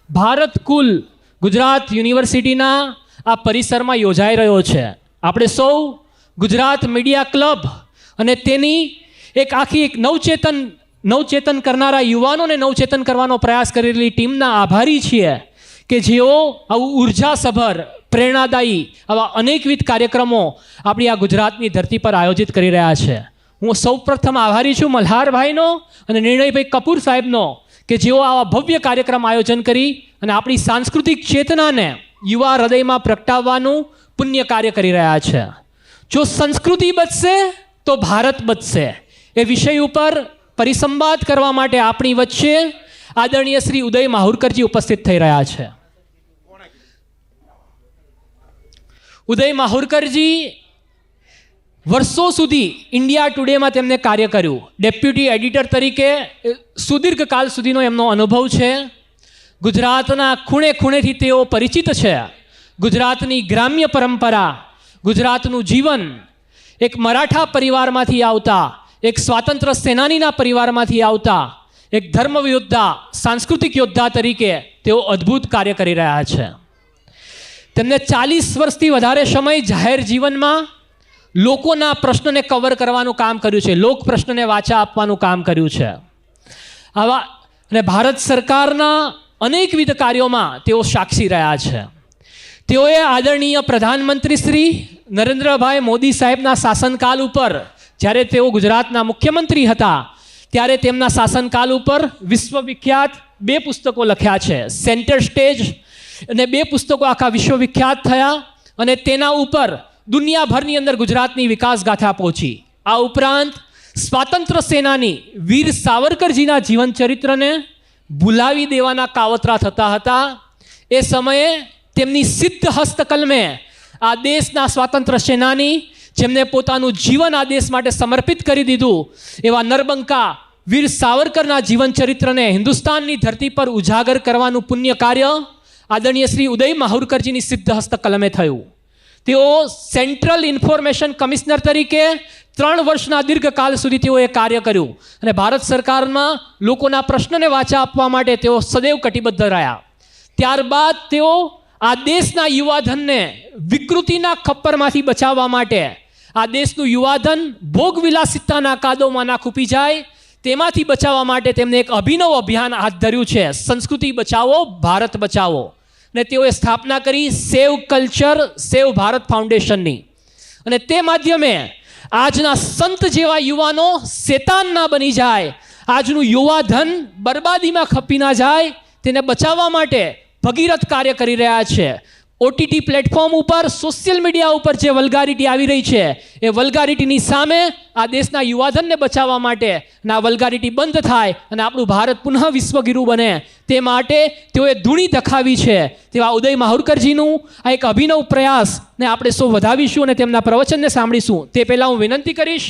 ભારત કુલ ગુજરાત યુનિવર્સિટીના આ પરિસરમાં યોજાઈ રહ્યો છે. આપણે સૌ ગુજરાત મીડિયા ક્લબ અને તેની એક આખી એક નવચેતન કરનારા યુવાનોને નવચેતન કરવાનો પ્રયાસ કરેલી ટીમના આભારી છીએ કે જેઓ આવું ઉર્જાસભર પ્રેરણાદાયી આવા અનેકવિધ કાર્યક્રમો આપણી આ ગુજરાતની ધરતી પર આયોજિત કરી રહ્યા છે. હું સૌપ્રથમ આભારી છું મલ્હારભાઈનો અને નિર્ણયભાઈ કપૂર સાહેબનો કે જેઓ આવા ભવ્ય કાર્યક્રમ આયોજન કરી અને આપણી સાંસ્કૃતિક ચેતનાને યુવા હૃદયમાં પ્રગટાવવાનું પુણ્ય કાર્ય કરી રહ્યા છે. જો સંસ્કૃતિ બચશે તો ભારત બચશે એ વિષય ઉપર પરિસંવાદ કરવા માટે આપણી વચ્ચે આદરણીય શ્રી ઉદય માહુરકરજી ઉપસ્થિત થઈ રહ્યા છે. ઉદય માહુરકરજી વર્ષો સુધી ઇન્ડિયા ટુડેમાં તેમને કાર્ય કર્યું. ડેપ્યુટી એડિટર તરીકે સુદીર્ઘ કાળ સુધીનો એમનો અનુભવ છે. ગુજરાતના ખૂણે ખૂણેથી તેઓ પરિચિત છે. ગુજરાતની ગ્રામ્ય પરંપરા, ગુજરાતનું જીવન, એક મરાઠા પરિવારમાંથી આવતા, એક સ્વાતંત્ર્ય સેનાનીના પરિવારમાંથી આવતા, એક ધર્મ યોદ્ધા, સાંસ્કૃતિક યોદ્ધા તરીકે તેઓ અદ્ભુત કાર્ય કરી રહ્યા છે. તેમને 40 વર્ષથી વધારે સમય જાહેર જીવનમાં લોકોના પ્રશ્નને કવર કરવાનું કામ કર્યું છે, લોક પ્રશ્નને વાચા આપવાનું કામ કર્યું છે. આવા અને ભારત સરકારના અનેકવિધ કાર્યોમાં તેઓ સાક્ષી રહ્યા છે. તેઓએ આદરણીય પ્રધાનમંત્રી શ્રી નરેન્દ્રભાઈ મોદી સાહેબના શાસનકાળ ઉપર, જ્યારે તેઓ ગુજરાતના મુખ્યમંત્રી હતા ત્યારે તેમના શાસનકાળ ઉપર વિશ્વવિખ્યાત 2 પુસ્તકો લખ્યા છે. સેન્ટર સ્ટેજ અને 2 પુસ્તકો આખા વિશ્વવિખ્યાત થયા અને તેના ઉપર દુનિયાભરની અંદર ગુજરાતની વિકાસ ગાથા પહોંચી. આ ઉપરાંત સ્વાતંત્ર્ય સેનાની વીર સાવરકરજીના જીવન ચરિત્રને ભૂલાવી દેવાના કાવતરા થતા હતા. એ સમયે તેમની સિદ્ધ હસ્તકલમે આ દેશના સ્વાતંત્ર્ય સેનાની, જેમને પોતાનું જીવન આ દેશ માટે સમર્પિત કરી દીધું એવા નરબંકા વીર સાવરકરના જીવન ચરિત્રને હિન્દુસ્તાનની ધરતી પર ઉજાગર કરવાનું પુણ્ય કાર્ય આદરણીય શ્રી ઉદય માહુરકરજીની સિદ્ધ હસ્તકલમે થયું. તેઓ સેન્ટ્રલ ઇન્ફોર્મેશન કમિશનર તરીકે 3 વર્ષના દીર્ઘકાળ સુધી તેઓએ કાર્ય કર્યું અને ભારત સરકારમાં લોકોના પ્રશ્નને વાચા આપવા માટે તેઓ સદૈવ કટિબદ્ધ રહ્યા. ત્યારબાદ તેઓ આ દેશના યુવાધનને વિકૃતિના ખપ્પરમાંથી બચાવવા માટે, આ દેશનું યુવાધન ભોગવિલાસિતાના કાદવમાં ના ખૂપી જાય તેમાંથી બચાવવા માટે તેમણે એક અભિનવ અભિયાન હાથ ધર્યું છે, સંસ્કૃતિ બચાવો ભારત બચાવો. ને તેઓએ સ્થાપના કરી સેવ કલ્ચર સેવ ભારત ફાઉન્ડેશનની. અને તે માધ્યમે આજના સંત જેવા યુવાનો શેતાન ના બની જાય, આજનું યુવાધન બરબાદીમાં ખપી ના જાય, તેને બચાવવા માટે ભગીરથ કાર્ય કરી રહ્યા છે. ઓટીટી પ્લેટફોર્મ ઉપર, સોશિયલ મીડિયા ઉપર જે વલ્ગારિટી આવી રહી છે એ વલ્ગારિટીની સામે આ દેશના યુવાધનને બચાવવા માટે આ વલ્ગારિટી બંધ થાય અને આપણું ભારત પુનઃ વિશ્વગુરુ બને તે માટે તેઓએ ધૂણી દખાવી છે. તેવા ઉદય માહુરકરજીનું આ એક અભિનવ પ્રયાસ ને આપણે સૌ વધાવીશું અને તેમના પ્રવચનને સાંભળીશું. તે પહેલાં હું વિનંતી કરીશ,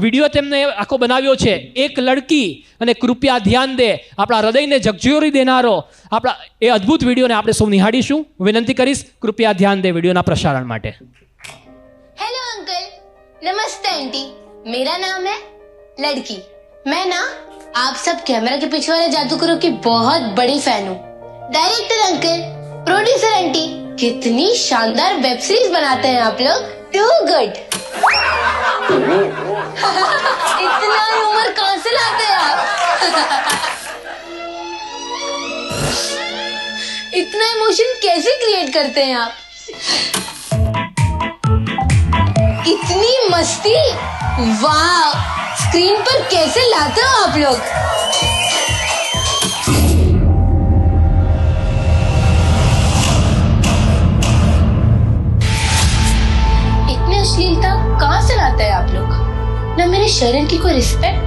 વિડીયો તેમને આખો બનાવ્યો છે, એક લડકી અને કૃપયા ધ્યાન દે, આપણા હૃદયને ઝકઝોરી દેનારો આપણા એ અદ્ભુત વિડીયોને આપણે સૌ નિહાળીશું. विनंती करीश कृपया ध्यान दे वीडियो ना प्रसारण माटे. हेलो अंकल, नमस्ते आंटी, मेरा नाम है लड़की. मैं ना आप सब कैमरा के पीछे वाले जादूगरों की बहुत बड़ी फैन हूँ. डायरेक्टर अंकल, प्रोड्यूसर आंटी, कितनी शानदार वेब सीरीज बनाते हैं आप लोग. To good. इतना ह्यूमर कहाँ से लाते हैं आप? इतना इमोशन कैसे क्रिएट करते हैं आप? इतनी मस्ती, वाह, स्क्रीन पर कैसे लाते हो आप लोग? इतनी अश्लीलता कहाँ से लाते हैं आप लोग? ना मेरे शरीर की कोई रिस्पेक्ट,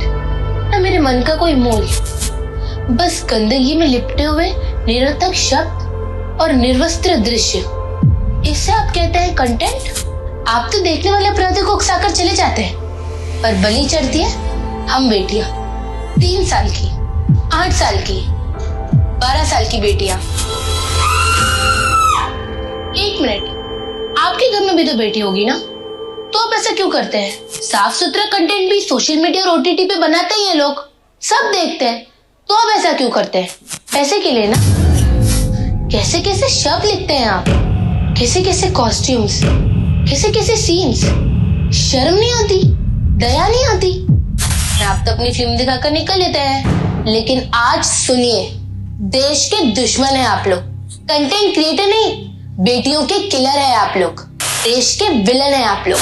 ना मेरे मन का कोई मोल, बस गंदगी में लिपटे हुए निरर्थक शब्द और निर्वस्त्र दृश्य. इसे आप कहते हैं कंटेंट? आप तो देखने वाले अपराधी को उकसाकर चले जाते हैं, पर बलि चढ़ती है हम बेटियां, 3 साल की, 8 साल की, 12 साल की बेटियां. 1 मिनट, आपके घर में भी तो बेटी होगी ना, तो आप ऐसा क्यों करते हैं? साफ सुथरा कंटेंट भी सोशल मीडिया और ओटीटी पे बनाते ही हैं लोग, सब देखते हैं, तो आप ऐसा क्यों करते हैं? पैसे के लिए ना। कैसे कैसे शब्द लिखते हैं आप, कैसे कैसे कॉस्ट्यूम्स, कैसे कैसे सीन्स। शर्म नहीं आती, दया नहीं आती। आप तो अपनी फिल्म दिखाकर निकल लेते हैं, लेकिन आज सुनिए, देश के दुश्मन है आप लोग। कंटेंट क्रिएटर नहीं, बेटियों के किलर है आप लोग, देश के विलन है आप लोग।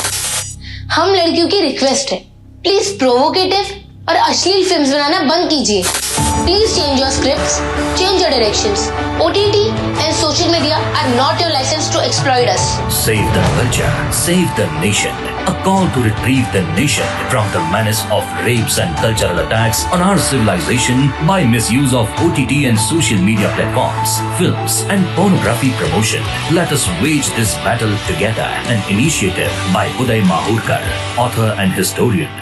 हम लड़कियों की रिक्वेस्ट है, प्लीज प्रोवोकेटिव और अश्लील फिल्म्स बनाना बंद कीजिए। Please change your scripts, change your directions. OTT and social media are not your license to exploit us. Save the culture, save the nation. A call to retrieve the nation from the menace of rapes and cultural attacks on our civilization by misuse of OTT and social media platforms, films and pornography promotion. Let us wage this battle together. An initiative by Uday Mahurkar, author and historian.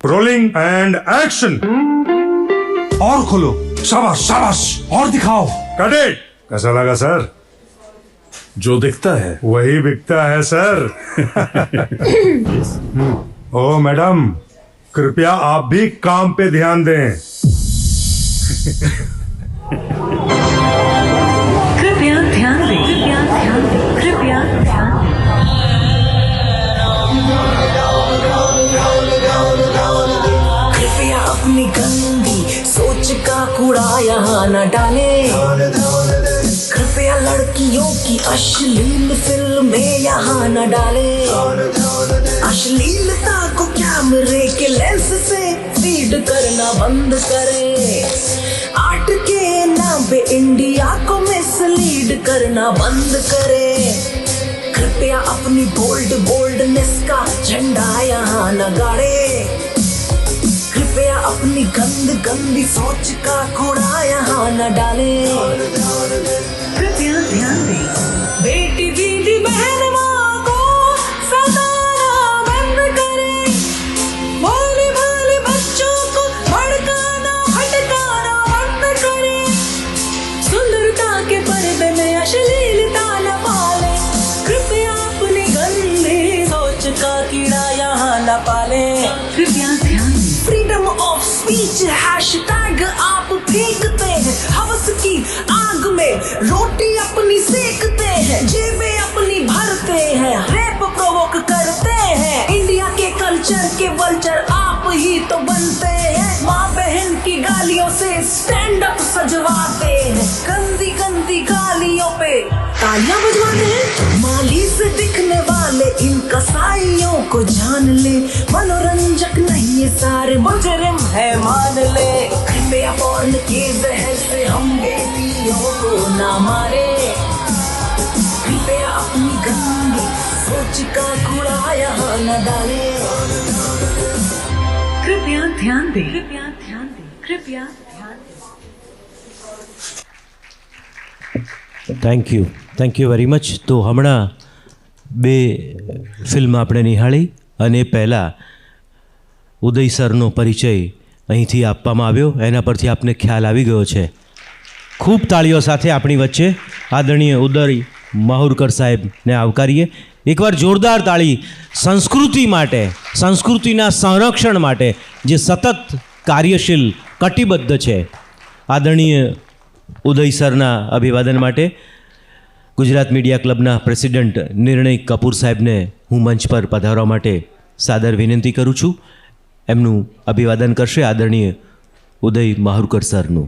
Rolling and action. और खोलो, शाबाश शाबाश, और दिखाओ। Cut it. कैसा लगा sir? जो दिखता है वही बिकता है सर। ओ मैडम, कृपया आप भी काम पे ध्यान दें। कृपया ध्यान दें, कृपया ध्यान दें, कृपया ध्यान दें। कृपया अपनी गंदी सोच का कूड़ा यहाँ न डाले। कृपया लड़कियों की अश्लील फिल्में यहाँ न डाले। अश्लीलता को कैमरे के लेंस से फीड करना बंद करे। आर्ट के नाम पे इंडिया को मिसलीड करना बंद करे। कृपया अपनी बोल्डनेस का झंडा यहाँ न गाड़े। कृपया अपनी गंदी सोच का कूड़ा यहाँ न डाले। कृपया ध्यान दें। बेटी दीदी बहन माँ को सताना बंद करे। भोले भाले बच्चों को भड़काना भटकाना बंद करे। सुंदरता के पर्दे में अश्लीलता न पाले। कृपया अपनी गंदी सोच का कीड़ा यहाँ न पाले। कृपया ध्यान दें। फ्रीडम ऑफ स्पीच हैशटैग आप फेंकते हैं। हवस की आग में रोटी अपनी सेकते हैं। जेबें अपनी भरते हैं, रैप प्रोवोक करते हैं। इंडिया के कल्चर के वल्चर आप ही तो बनते हैं। माँ बहन की गालियों से स्टैंड अप सजवाते हैं। गंदी गालियों पे तालियां बजवाते हैं। माली से दिखने वाले इन कसाईयों को जान ले। मनोरंजक नहीं ये सारे मुजरिम है मान ले। कृपया पॉर्न के जहर से हम बेटियों को ना मारे। कृपया अपनी गंदी सोच का कूड़ा यहाँ न डाले। कृपया ध्यान दें, कृपया ध्यान दें, कृपया ध्यान दें। Thank you very much. તો હમણાં બે ફિલ્મ આપણે નિહાળી અને પહેલાં ઉદય સરનો પરિચય અહીંથી આપવામાં આવ્યો, એના પરથી આપને ખ્યાલ આવી ગયો છે. ખૂબ તાળીઓ સાથે આપણી વચ્ચે આદરણીય ઉદય માહુરકર સાહેબને આવકારીએ. એકવાર જોરદાર તાળી સંસ્કૃતિ માટે, સંસ્કૃતિના સંરક્ષણ માટે જે સતત કાર્યશીલ કટિબદ્ધ છે આદરણીય ઉદય સરના અભિવાદન માટે ગુજરાત મીડિયા ક્લબના પ્રેસિડેન્ટ નિર્ણય કપૂર સાહેબને હું મંચ પર પધારવા માટે સાદર વિનંતી કરું છું. એમનું અભિવાદન કરશે આદરણીય ઉદય માહુરકર સરનું.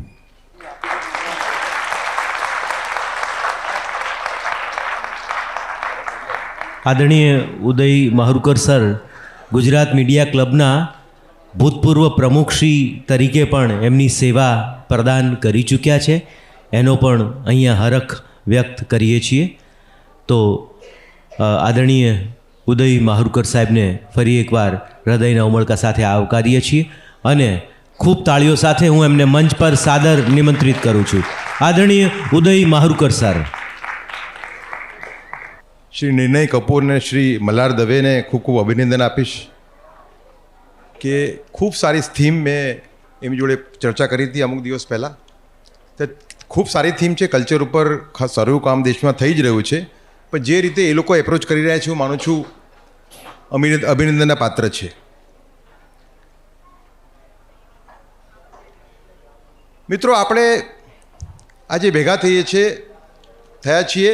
આદરણીય ઉદય માહુરકર સર ગુજરાત મીડિયા ક્લબના ભૂતપૂર્વ પ્રમુખશ્રી તરીકે પણ એમની સેવા પ્રદાન કરી ચૂક્યા છે, એનો પણ અહીંયા હરખ વ્યક્ત કરીએ છીએ. તો આદરણીય ઉદય માહુરકર સાહેબને ફરી એકવાર હૃદયના ઉમળકા સાથે આવકારીએ છીએ અને ખૂબ તાળીઓ સાથે હું એમને મંચ પર સાદર નિમંત્રિત કરું છું. આદરણીય ઉદય માહુરકર સર. શ્રી નિર્ણય કપૂરને શ્રી મલ્હાર દવેને ખૂબ ખૂબ અભિનંદન આપીશ કે ખૂબ સારી થીમ મેં એમની જોડે ચર્ચા કરી હતી અમુક દિવસ પહેલાં. તો ખૂબ સારી થીમ છે, કલ્ચર ઉપર સારું કામ દેશમાં થઈ જ રહ્યું છે, પણ જે રીતે એ લોકો એપ્રોચ કરી રહ્યા છે હું માનું છું અભિનંદનના પાત્ર છે. મિત્રો, આપણે આજે ભેગા થયા છીએ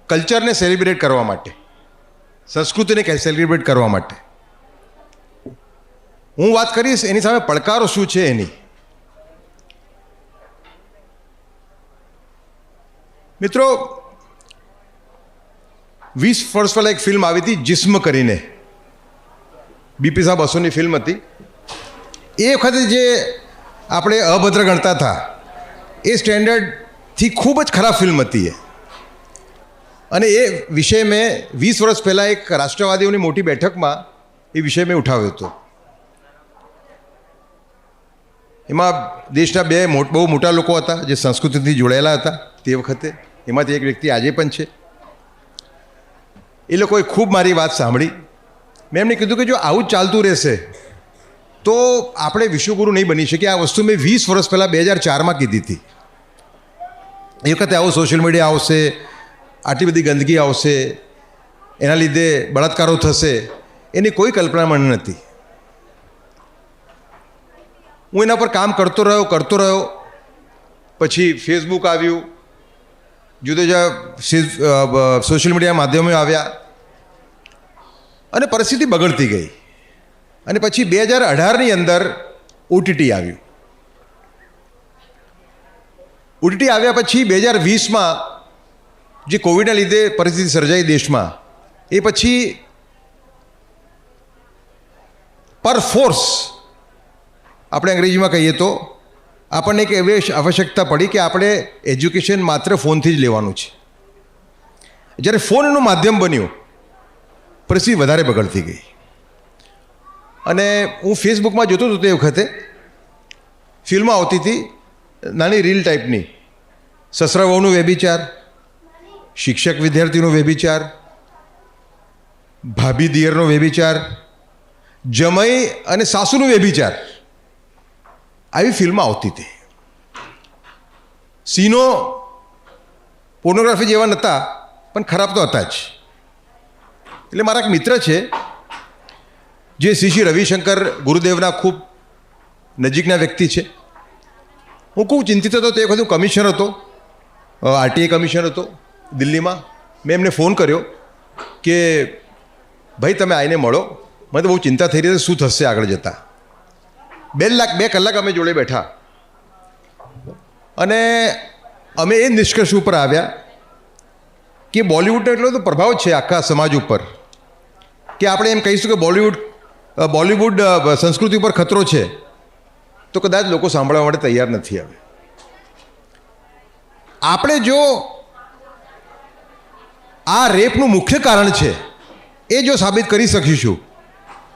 કલ્ચરને સેલિબ્રેટ કરવા માટે, સંસ્કૃતિને સેલિબ્રેટ કરવા માટે. હું વાત કરીશ એની સામે પડકારો શું છે એની. મિત્રો, 20 વર્ષ પહેલાં એક ફિલ્મ આવી હતી જિસ્મ કરીને, બીપી સાહેબ બસોની ફિલ્મ હતી. એ વખતે જે આપણે અભદ્ર ગણતા હતા એ સ્ટેન્ડર્ડથી ખૂબ જ ખરાબ ફિલ્મ હતી એ. અને એ વિષય મેં 20 વર્ષ પહેલાં એક રાષ્ટ્રવાદીઓની મોટી બેઠકમાં એ વિષય મેં ઉઠાવ્યો હતો. એમાં દેશના બે બહુ મોટા લોકો હતા જે સંસ્કૃતિથી જોડાયેલા હતા તે વખતે. એમાંથી એક વ્યક્તિ આજે પણ છે. એ લોકોએ ખૂબ મારી વાત સાંભળી. મેં એમને કીધું કે જો આવું જ ચાલતું રહેશે તો આપણે વિશ્વગુરુ નહીં બની શકીએ. આ વસ્તુ મેં 20 વર્ષ પહેલાં 2004માં કીધી હતી. એ વખતે આવું સોશિયલ મીડિયા આવશે, આટલી બધી ગંદકી આવશે, એના લીધે બળાત્કારો થશે, એની કોઈ કલ્પના મને નથી. હું એના પર કામ કરતો રહ્યો. પછી ફેસબુક આવ્યું, જુદા જુદા સોશિયલ મીડિયા માધ્યમો આવ્યા અને પરિસ્થિતિ બગડતી ગઈ. અને પછી 2018ની અંદર ઓટીટી આવ્યું. ઓટીટી આવ્યા પછી 2020માં જે કોવિડના લીધે પરિસ્થિતિ સર્જાઈ દેશમાં, એ પછી પર ફોર્સ આપણે અંગ્રેજીમાં કહીએ તો આપણને એક એવી આવશ્યકતા પડી કે આપણે એજ્યુકેશન માત્ર ફોનથી જ લેવાનું છે. જ્યારે ફોનનું માધ્યમ બન્યું પરિસ્થિતિ વધારે બગડતી ગઈ. અને હું ફેસબુકમાં જોતો હતો તે વખતે ફિલ્મો આવતી હતી નાની રીલ ટાઈપની, સસરા વહુનું વ્યભિચાર, શિક્ષક વિદ્યાર્થીનો વ્યભિચાર, ભાભી દિયરનો વ્યભિચાર, જમાઈ અને સાસુનો વ્યભિચાર, આવી ફિલ્મો આવતી હતી. સીનો પોર્નોગ્રાફી જેવા નહોતા પણ ખરાબ તો હતા જ. એટલે મારા એક મિત્ર છે જે શ્રી રવિશંકર ગુરુદેવના ખૂબ નજીકના વ્યક્તિ છે. હું ખૂબ ચિંતિત હતો તે વખતે. હું કમિશનર હતો, આરટીઆઈ કમિશનર હતો દિલ્હીમાં. મેં એમને ફોન કર્યો કે ભાઈ તમે આવીને મળો, મને તો બહુ ચિંતા થઈ રહી છે શું થશે આગળ જતાં. 2 કલાક અમે જોડે બેઠા અને અમે એ નિષ્કર્ષ ઉપર આવ્યા કે બોલિવૂડનો એટલો તો પ્રભાવ છે આખા સમાજ ઉપર કે આપણે એમ કહીશું કે બોલિવૂડ સંસ્કૃતિ ઉપર ખતરો છે તો કદાચ લોકો સાંભળવા માટે તૈયાર નથી. હવે આપણે જો આ રેપનું મુખ્ય કારણ છે એ જો સાબિત કરી શકીશું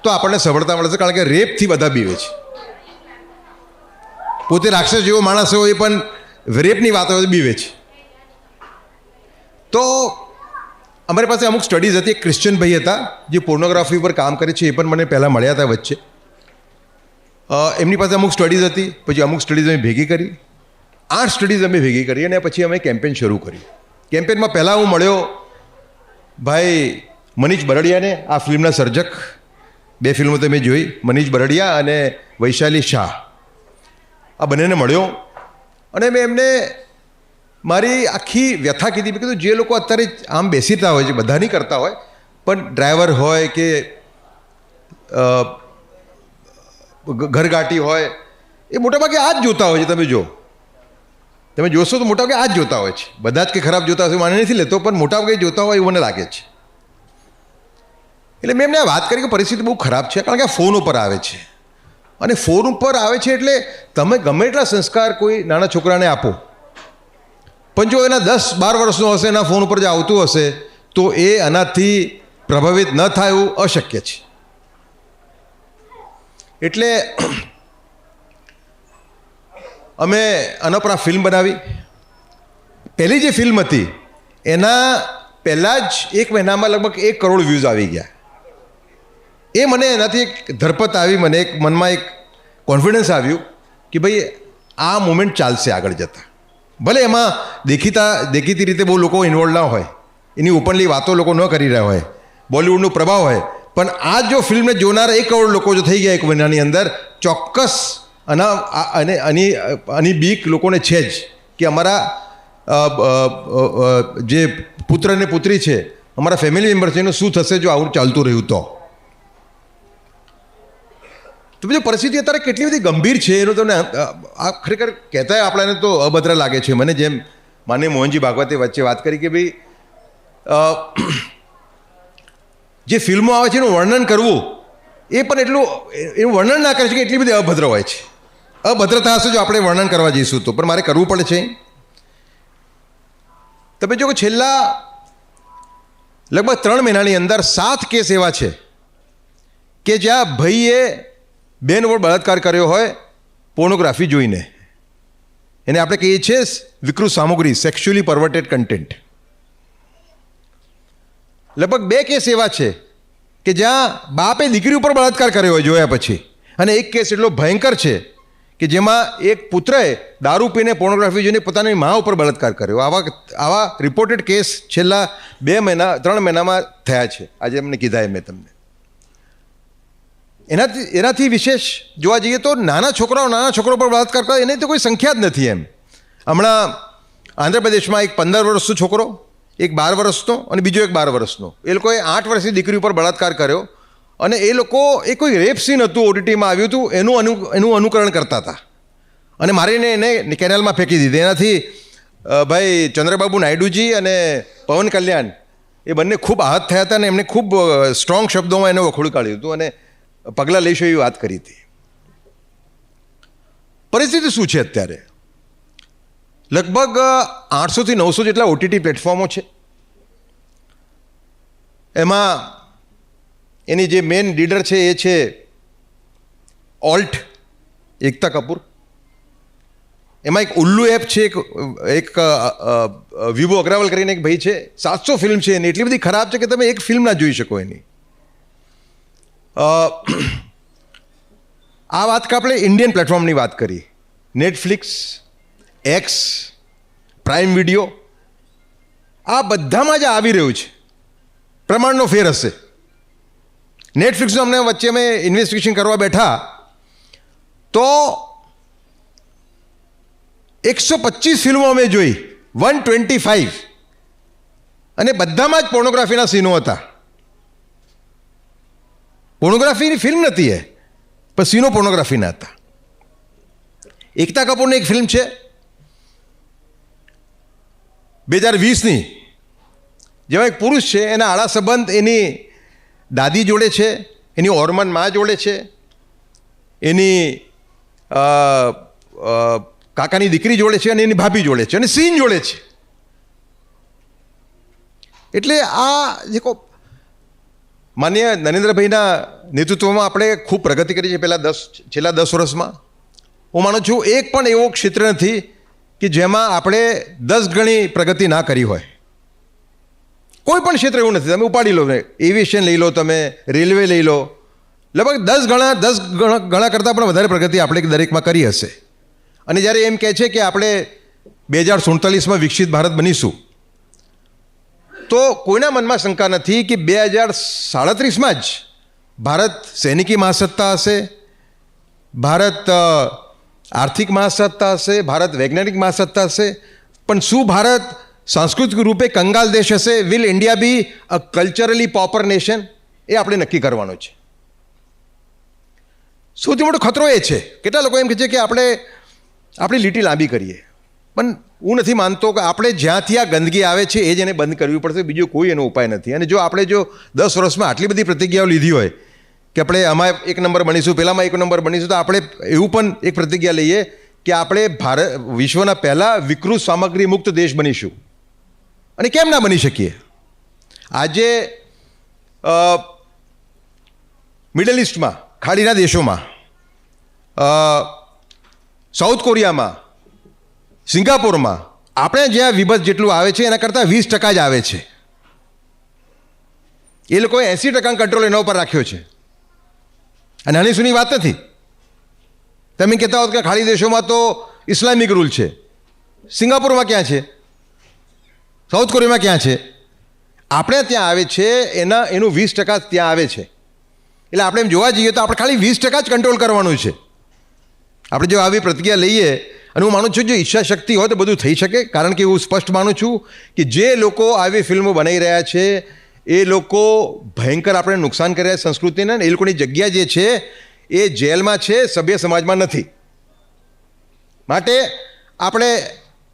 તો આપણને સફળતા મળશે. કારણ કે રેપથી બધા બીવે છે. પોતે રાક્ષસ જેવો માણસ હોય એ પણ રેપની વાતો બીવે છે. તો અમારી પાસે અમુક સ્ટડીઝ હતી. એક ક્રિશ્ચન ભાઈ હતા જે પોર્નોગ્રાફી ઉપર કામ કરે છે, એ પણ મને પહેલાં મળ્યા હતા વચ્ચે. એમની પાસે અમુક સ્ટડીઝ હતી. પછી અમુક સ્ટડીઝ અમે ભેગી કરી, 8 સ્ટડીઝ અમે ભેગી કરી અને પછી અમે કેમ્પેન શરૂ કર્યું. કેમ્પેનમાં પહેલાં હું મળ્યો ભાઈ મનીષ બરડિયાને, આ ફિલ્મના સર્જક. 2 ફિલ્મો તમે જોઈ, મનીષ બરડિયા અને વૈશાલી શાહ. આ બંનેને મળ્યો અને મેં એમને મારી આખી વ્યથા કીધી. મેં કીધું જે લોકો અત્યારે આમ બેસીતા હોય છે, બધા નહીં કરતા હોય, પણ ડ્રાઈવર હોય કે ઘરઘાટી હોય, એ મોટાભાગે આ જ જોતા હોય છે. તમે જોશો તો મોટાભાગે આ જ જોતા હોય છે. બધા જ કે ખરાબ જોતા હશે માને નથી લેતો, પણ મોટાભાગે જોતા હોય એવું મને લાગે છે. એટલે મેં એમને વાત કરી કે પરિસ્થિતિ બહુ ખરાબ છે, કારણ કે આ ફોન ઉપર આવે છે. અને ફોન ઉપર આવે છે એટલે તમે ગમે એટલા સંસ્કાર કોઈ નાના છોકરાને આપો, પણ જો એના 10-12 વર્ષનો હશે, એના ફોન ઉપર જે આવતું હશે તો એ આનાથી પ્રભાવિત ન થાય એવું અશક્ય છે. એટલે અમે આના પર આ ફિલ્મ બનાવી. પહેલી જે ફિલ્મ હતી એના પહેલાં જ 1 મહિનામાં લગભગ 1 કરોડ વ્યૂઝ આવી ગયા. એ મને એનાથી એક ધરપત આવી, મને એક મનમાં એક કોન્ફિડન્સ આવ્યું કે ભાઈ આ મુમેન્ટ ચાલશે આગળ જતાં. ભલે એમાં દેખીતી રીતે બહુ લોકો ઇન્વોલ્વ ના હોય, એની ઓપનલી વાતો લોકો ન કરી રહ્યા હોય, બોલિવૂડનો પ્રભાવ હોય, પણ આ જો ફિલ્મને જોનાર 1 કરોડ લોકો જો થઈ ગયા 1 મહિનાની અંદર, ચોક્કસ આની બીક લોકોને છે જ કે અમારા જે પુત્ર અને પુત્રી છે, અમારા ફેમિલી મેમ્બર છે, એનું શું થશે જો આવું ચાલતું રહ્યું તો બીજું પરિસ્થિતિ અત્યારે કેટલી બધી ગંભીર છે એનું તમને આ ખરેખર કહેતા આપણાને તો અભદ્ર લાગે છે મને. જેમ માનનીય મોહનજી ભાગવતે વચ્ચે વાત કરી કે ભાઈ જે ફિલ્મો આવે છે એનું વર્ણન કરવું એ પણ એનું વર્ણન ના કરી શકે એટલી બધી અભદ્ર હોય છે. અભદ્રતા હશે જો આપણે વર્ણન કરવા જઈશું તો, પણ મારે કરવું પડે છે. તમે જો કે છેલ્લા લગભગ 3 મહિનાની અંદર 7 કેસ એવા છે કે જ્યાં ભાઈએ બેન ઉપર બળાત્કાર કર્યો હોય પોર્નોગ્રાફી જોઈને. એને આપણે કહીએ છીએ વિકૃત સામગ્રી, સેક્સ્યુઅલી પરવર્ટેડ કન્ટેન્ટ. લગભગ 2 કેસ એવા છે કે જ્યાં બાપે દીકરી ઉપર બળાત્કાર કર્યો હોય જોયા પછી, અને એક કેસ એટલો ભયંકર છે કે જેમાં એક પુત્રએ દારૂ પીને પોર્નોગ્રાફી જોઈને પોતાની મા ઉપર બળાત્કાર કર્યો. આવા રિપોર્ટેડ કેસ છેલ્લા 3 મહિનામાં થયા છે. આજે અમને કીધા મેં તમને. એનાથી વિશેષ જોવા જઈએ તો નાના છોકરો પર બળાત્કાર કરે એની તો કોઈ સંખ્યા જ નથી એમ. હમણાં આંધ્રપ્રદેશમાં એક 15 વર્ષનો છોકરો, એક 12 વર્ષનો અને બીજો એક 12 વર્ષનો, એ લોકોએ 8 વર્ષની દીકરી ઉપર બળાત્કાર કર્યો. અને એ કોઈ રેપ સીન હતું, ઓટીટીમાં આવ્યું હતું, એનું અનુકરણ કરતા હતા અને મારીને એને કેનાલમાં ફેંકી દીધી. એનાથી ભાઈ ચંદ્રબાબુ નાયડુજી અને પવન કલ્યાણ એ બંને ખૂબ આહત થયા હતા અને એમને ખૂબ સ્ટ્રોંગ શબ્દોમાં એને વખોડી કાઢ્યું હતું અને પગલાં લઈશું એવી વાત કરી હતી. પરિસ્થિતિ શું છે અત્યારે? લગભગ 800 થી 900 જેટલા ઓટીટી પ્લેટફોર્મો છે. એમાં એની જે મેઇન લીડર છે એ છે ઓલ્ટ એકતા કપૂર. એમાં એક ઉલ્લુ એપ છે, એક વિવો અગ્રવાલ કરીને એક ભાઈ છે. 700 ફિલ્મ છે એની, એટલી બધી ખરાબ છે કે તમે એક ફિલ્મ ના જોઈ શકો એની. આ વાત કે આપણે ઇન્ડિયન પ્લેટફોર્મની વાત કરી, નેટફ્લિક્સ, એક્સ, પ્રાઇમ વિડીયો, આ બધામાં જ આવી રહ્યું છે. પ્રમાણનો ફેર હશે. નેટફ્લિક્સનું અમને વચ્ચે અમે ઇન્વેસ્ટિગેશન કરવા બેઠા તો 125 ફિલ્મો અમે જોઈ, 125, અને બધામાં જ પોર્નોગ્રાફીના સીનો હતા. પોર્નોગ્રાફીની ફિલ્મ નથી એ, પણ સીનો પોર્નોગ્રાફીના હતા. એકતા કપૂરની એક ફિલ્મ છે 2020ની, જેમાં એક પુરુષ છે, એના આડા સંબંધ એની દાદી જોડે છે, એની ઓરમન મા જોડે છે, એની કાકાની દીકરી જોડે છે અને એની ભાભી જોડે છે અને સીન જોડે છે. એટલે આ જે માનનીય નરેન્દ્રભાઈના નેતૃત્વમાં આપણે ખૂબ પ્રગતિ કરી છે છેલ્લા 10 વર્ષમાં. હું માનું છું એક પણ એવો ક્ષેત્ર નથી કે જેમાં આપણે 10 ગણી પ્રગતિ ના કરી હોય. કોઈ પણ ક્ષેત્ર એવું નથી. તમે ઉપાડી લો, એવિએશન લઈ લો, તમે રેલવે લઈ લો, લગભગ 10 ગણા કરતાં પણ વધારે પ્રગતિ આપણે દરેકમાં કરી હશે. અને જ્યારે એમ કહે છે કે આપણે 2047માં વિકસિત ભારત બનીશું, તો કોઈના મનમાં શંકા નથી કે 2037માં જ ભારત સૈનિકી મહાસત્તા હશે, ભારત આર્થિક મહાસત્તા હશે, ભારત વૈજ્ઞાનિક મહાસત્તા હશે. પણ શું ભારત સાંસ્કૃતિક રૂપે કંગાલ દેશ હશે? Will India be a culturally poorer nation? એ આપણે નક્કી કરવાનું છે. સૌથી મોટો ખતરો એ છે, કેટલા લોકો એમ કહે છે કે આપણે આપણી લીટી લાંબી કરીએ, પણ હું નથી માનતો કે આપણે જ્યાંથી આ ગંદકી આવે છે એ જ એને બંધ કરવી પડશે, બીજો કોઈ એનો ઉપાય નથી. અને જો આપણે 10 વર્ષમાં આટલી બધી પ્રતિજ્ઞાઓ લીધી હોય કે આપણે આમાં 1 નંબર બનીશું, પેલામાં 1 નંબર બનીશું, તો આપણે એવું પણ એક પ્રતિજ્ઞા લઈએ કે આપણે વિશ્વના પહેલા વિકૃત સામગ્રી મુક્ત દેશ બનીશું. અને કેમ ના બની શકીએ? આજે મિડલ ઇસ્ટમાં, ખાડીના દેશોમાં, સાઉથ કોરિયામાં, સિંગાપોરમાં આપણે જ્યાં વિભત્સ જેટલું આવે છે એના કરતાં 20% જ આવે છે. એ લોકોએ 80% કંટ્રોલ એના ઉપર રાખ્યો છે. અને નાની સૂની વાત નથી. તમે કહેતા હોત કે ખાડી દેશોમાં તો ઇસ્લામિક રૂલ છે. સિંગાપોરમાં ક્યાં છે? સાઉથ કોરિયામાં ક્યાં છે? આપણે ત્યાં આવે છે એનું 20% ત્યાં આવે છે. એટલે આપણે એમ જોવા જઈએ તો આપણે ખાલી 20% જ કંટ્રોલ કરવાનું છે. આપણે જો આવી પ્રતિક્રિયા લઈએ, અને હું માનું છું જો ઈચ્છા શક્તિ હોય તો બધું થઈ શકે, કારણ કે હું સ્પષ્ટ માનું છું કે જે લોકો આવી ફિલ્મો બનાવી રહ્યા છે એ લોકો ભયંકર આપણે નુકસાન કરી રહ્યા સંસ્કૃતિને. એ લોકોની જગ્યા જે છે એ જેલમાં છે, સભ્ય સમાજમાં નથી. માટે આપણે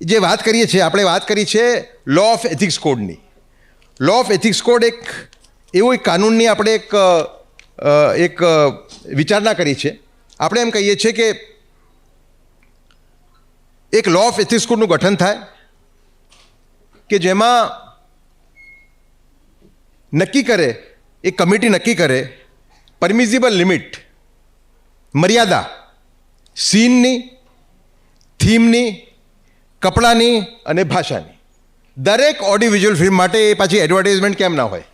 જે વાત કરીએ છીએ, આપણે વાત કરી છે લો ઓફ એથિક્સ કોડની. લો ઓફ એથિક્સ કોડ એવું એક કાનૂનની આપણે એક વિચારણા કરી છે. આપણે એમ કહીએ છીએ કે એક લો ઓફ એથિક્સ કોડનું ગઠન થાય કે જેમાં નક્કી કરે, એક કમિટી નક્કી કરે પરમિઝિબલ લિમિટ, મર્યાદા સીનની, થીમની, કપડાની અને ભાષાની. દરેક ઓડિયો વિઝ્યુઅલ ફિલ્મ માટે એ પાછી એડવર્ટાઇઝમેન્ટ કેમ ના હોય.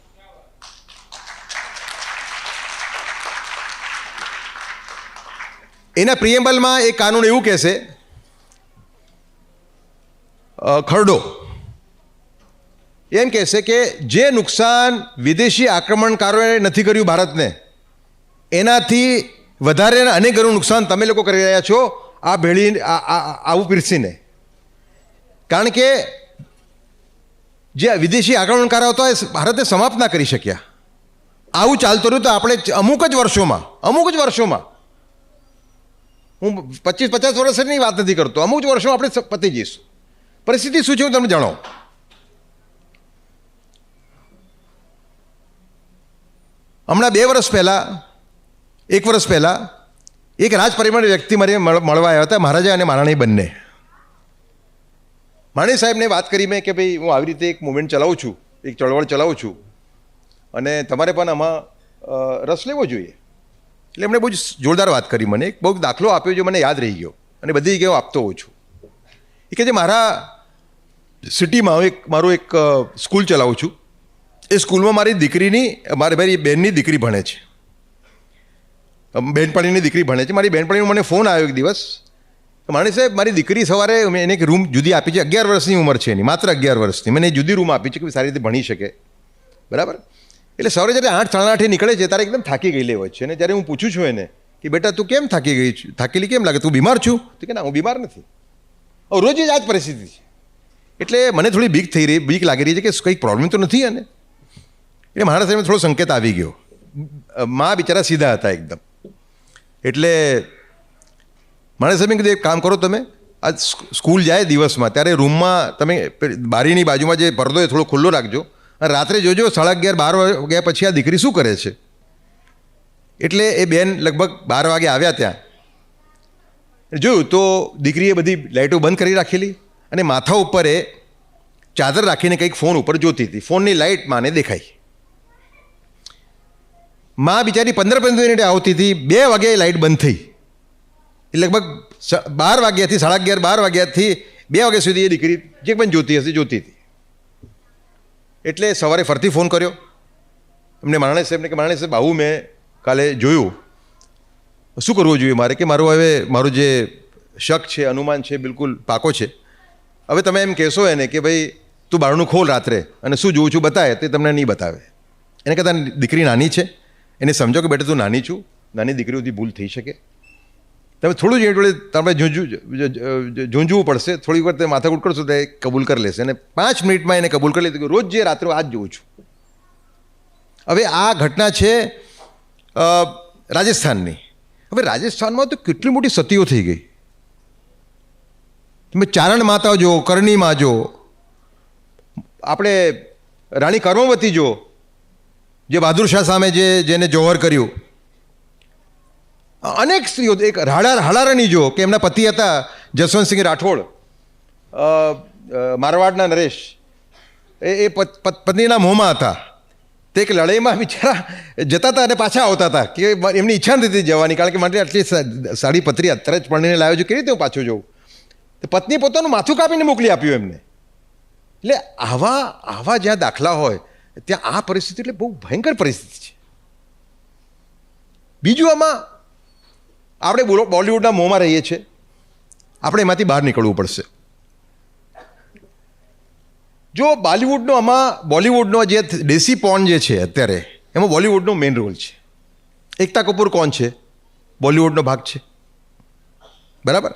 એના પ્રિએમ્બલમાં એક કાનૂન એવું કહેશે, ખરડો એમ કહેશે કે જે નુકસાન વિદેશી આક્રમણકારોએ નથી કર્યું ભારતને, એનાથી વધારે અનેક ગણું નુકસાન તમે લોકો કરી રહ્યા છો આ ભેળી આવું પીરસીને. કારણ કે જે વિદેશી આક્રમણકારો હતા એ ભારતે સમાપ્ત ના કરી શક્યા. આવું ચાલતું રહ્યું તો આપણે અમુક જ વર્ષોમાં, હું 25-50 વર્ષની વાત નથી કરતો, અમુક જ વર્ષોમાં આપણે પતી જઈશું. પરિસ્થિતિ શું છે હું તમને જણાવું. હમણાં 1 વર્ષ પહેલાં એક રાજપરિવારની વ્યક્તિ મારી મળવા આવ્યા હતા, મહારાજા અને મહારાણી બંને. માણી સાહેબને વાત કરી મેં કે ભાઈ હું આવી રીતે એક મુવમેન્ટ ચલાવું છું, એક ચળવળ ચલાવું છું, અને તમારે પણ આમાં રસ લેવો જોઈએ. એટલે એમણે બહુ જ જોરદાર વાત કરી, મને એક બહુ દાખલો આપ્યો જો મને યાદ રહી ગયો, અને બધી જગ્યાએ હું આપતો હોઉં છું. એ કે જે મારા સિટીમાં મારું એક સ્કૂલ ચલાવું છું, એ સ્કૂલમાં મારી બહેનની દીકરી ભણે છે, બહેનપણીની દીકરી ભણે છે. મારી બહેનપણીનો મને ફોન આવ્યો એક દિવસ, માણી સાહેબ મારી દીકરી સવારે મેં એને એક રૂમ જુદી આપી છે, 11 વર્ષની ઉંમર છે એની, માત્ર 11 વર્ષની. મને જુદી રૂમ આપી છે કે સારી રીતે ભણી શકે, બરાબર. એટલે સવારે જ્યારે 8-8:30 નીકળે છે ત્યારે એકદમ થાકી ગયેલી હોય છે. અને જ્યારે હું પૂછું છું એને કે બેટા તું કેમ થાકેલી કેમ લાગે, તું બીમાર છું? તો કે ના, હું બીમાર નથી. રોજ જ આ જ પરિસ્થિતિ છે. એટલે મને થોડી બીક લાગી રહી છે કે કંઈક પ્રોબ્લેમ તો નથી. અને એટલે મારા સાહેબને થોડો સંકેત આવી ગયો. મા બિચારા સીધા હતા એકદમ. એટલે મારા સાહેબે કીધું એક કામ કરો, તમે આ સ્કૂલ જાય દિવસમાં ત્યારે રૂમમાં તમે બારીની બાજુમાં જે પડદો એ થોડો ખુલ્લો રાખજો, અને રાત્રે જોજો 11:30-12 વાગ્યા પછી આ દીકરી શું કરે છે. એટલે એ બેન લગભગ 12 વાગે આવ્યા ત્યાં, જોયું તો દીકરીએ બધી લાઇટો બંધ કરી રાખેલી, અને માથા ઉપર એ ચાદર રાખીને કંઈક ફોન ઉપર જોતી હતી. ફોનની લાઇટ માને દેખાઈ. માં બિચારી 15-15 મિનિટે આવતી હતી, 2 વાગે લાઇટ બંધ થઈ. લગભગ 12 વાગ્યાથી 11:30-12 વાગ્યાથી 2 વાગ્યા સુધી એ દીકરી જે પણ જોતી હતી. એટલે સવારે ફરતી ફોન કર્યો એમને મહારાણી સાહેબને કે મહારાણી સાહેબ આવું મેં કાલે જોયું, શું કરવું જોઈએ મારે? કે મારું જે શક છે, અનુમાન છે, બિલકુલ પાકો છે. હવે તમે એમ કહેશો એને કે ભાઈ તું બારણું ખોલ રાત્રે અને શું જોઉં છું બતાવે, તે તમને નહીં બતાવે. એને કહેતા દીકરી નાની છે, એને સમજો કે બેટા તું નાની છું, નાની દીકરીઓથી ભૂલ થઈ શકે. તમે થોડું જ એ જોડે તમે ઝૂંઝવું પડશે, થોડી વાર તમે માથાકૂટ કરશો તો એ કબૂલ કરી લેશે. અને 5 મિનિટમાં એને કબૂલ કરી લીધું કે રોજ જે રાત્રે આ જ જોઉં છું. હવે આ ઘટના છે રાજસ્થાનની. હવે રાજસ્થાનમાં તો કેટલી મોટી સતીઓ થઈ ગઈ. તમે ચારણ માતા જો, કરણીમાં જો, આપણે રાણી કર્મવતી જો, જે બહાદુર શાહ સામે જેને જોહર કર્યું, અનેક સ્ત્રીઓ, એક હાલારાની જો કે એમના પતિ હતા જસવંતસિંહ રાઠોડ, મારવાડના નરેશ, એ પત્નીના મોહમાં હતા. તે એક લડાઈમાં બિચારા જતા હતા અને પાછા આવતા હતા કે એમની ઈચ્છા નથી જવાની, કારણ કે માટે આટલી સાડી પત્રી અત્યારે જ પરણીને લાવ્યો છું, કેવી રીતે હું પાછો જઉં? તો પત્ની પોતાનું માથું કાપીને મોકલી આપ્યું એમને. એટલે આવા જ્યાં દાખલા હોય ત્યાં આ પરિસ્થિતિ એટલે બહુ ભયંકર પરિસ્થિતિ છે. બીજું આમાં આપણે બોલિવૂડના મોંમાં રહીએ છીએ, આપણે એમાંથી બહાર નીકળવું પડશે. જો બોલિવૂડનો જે દેશી પોર્ન જે છે અત્યારે એમાં બોલિવૂડનો મેઇન રોલ છે. એકતા કપૂર કોણ છે? બોલિવૂડનો ભાગ છે, બરાબર.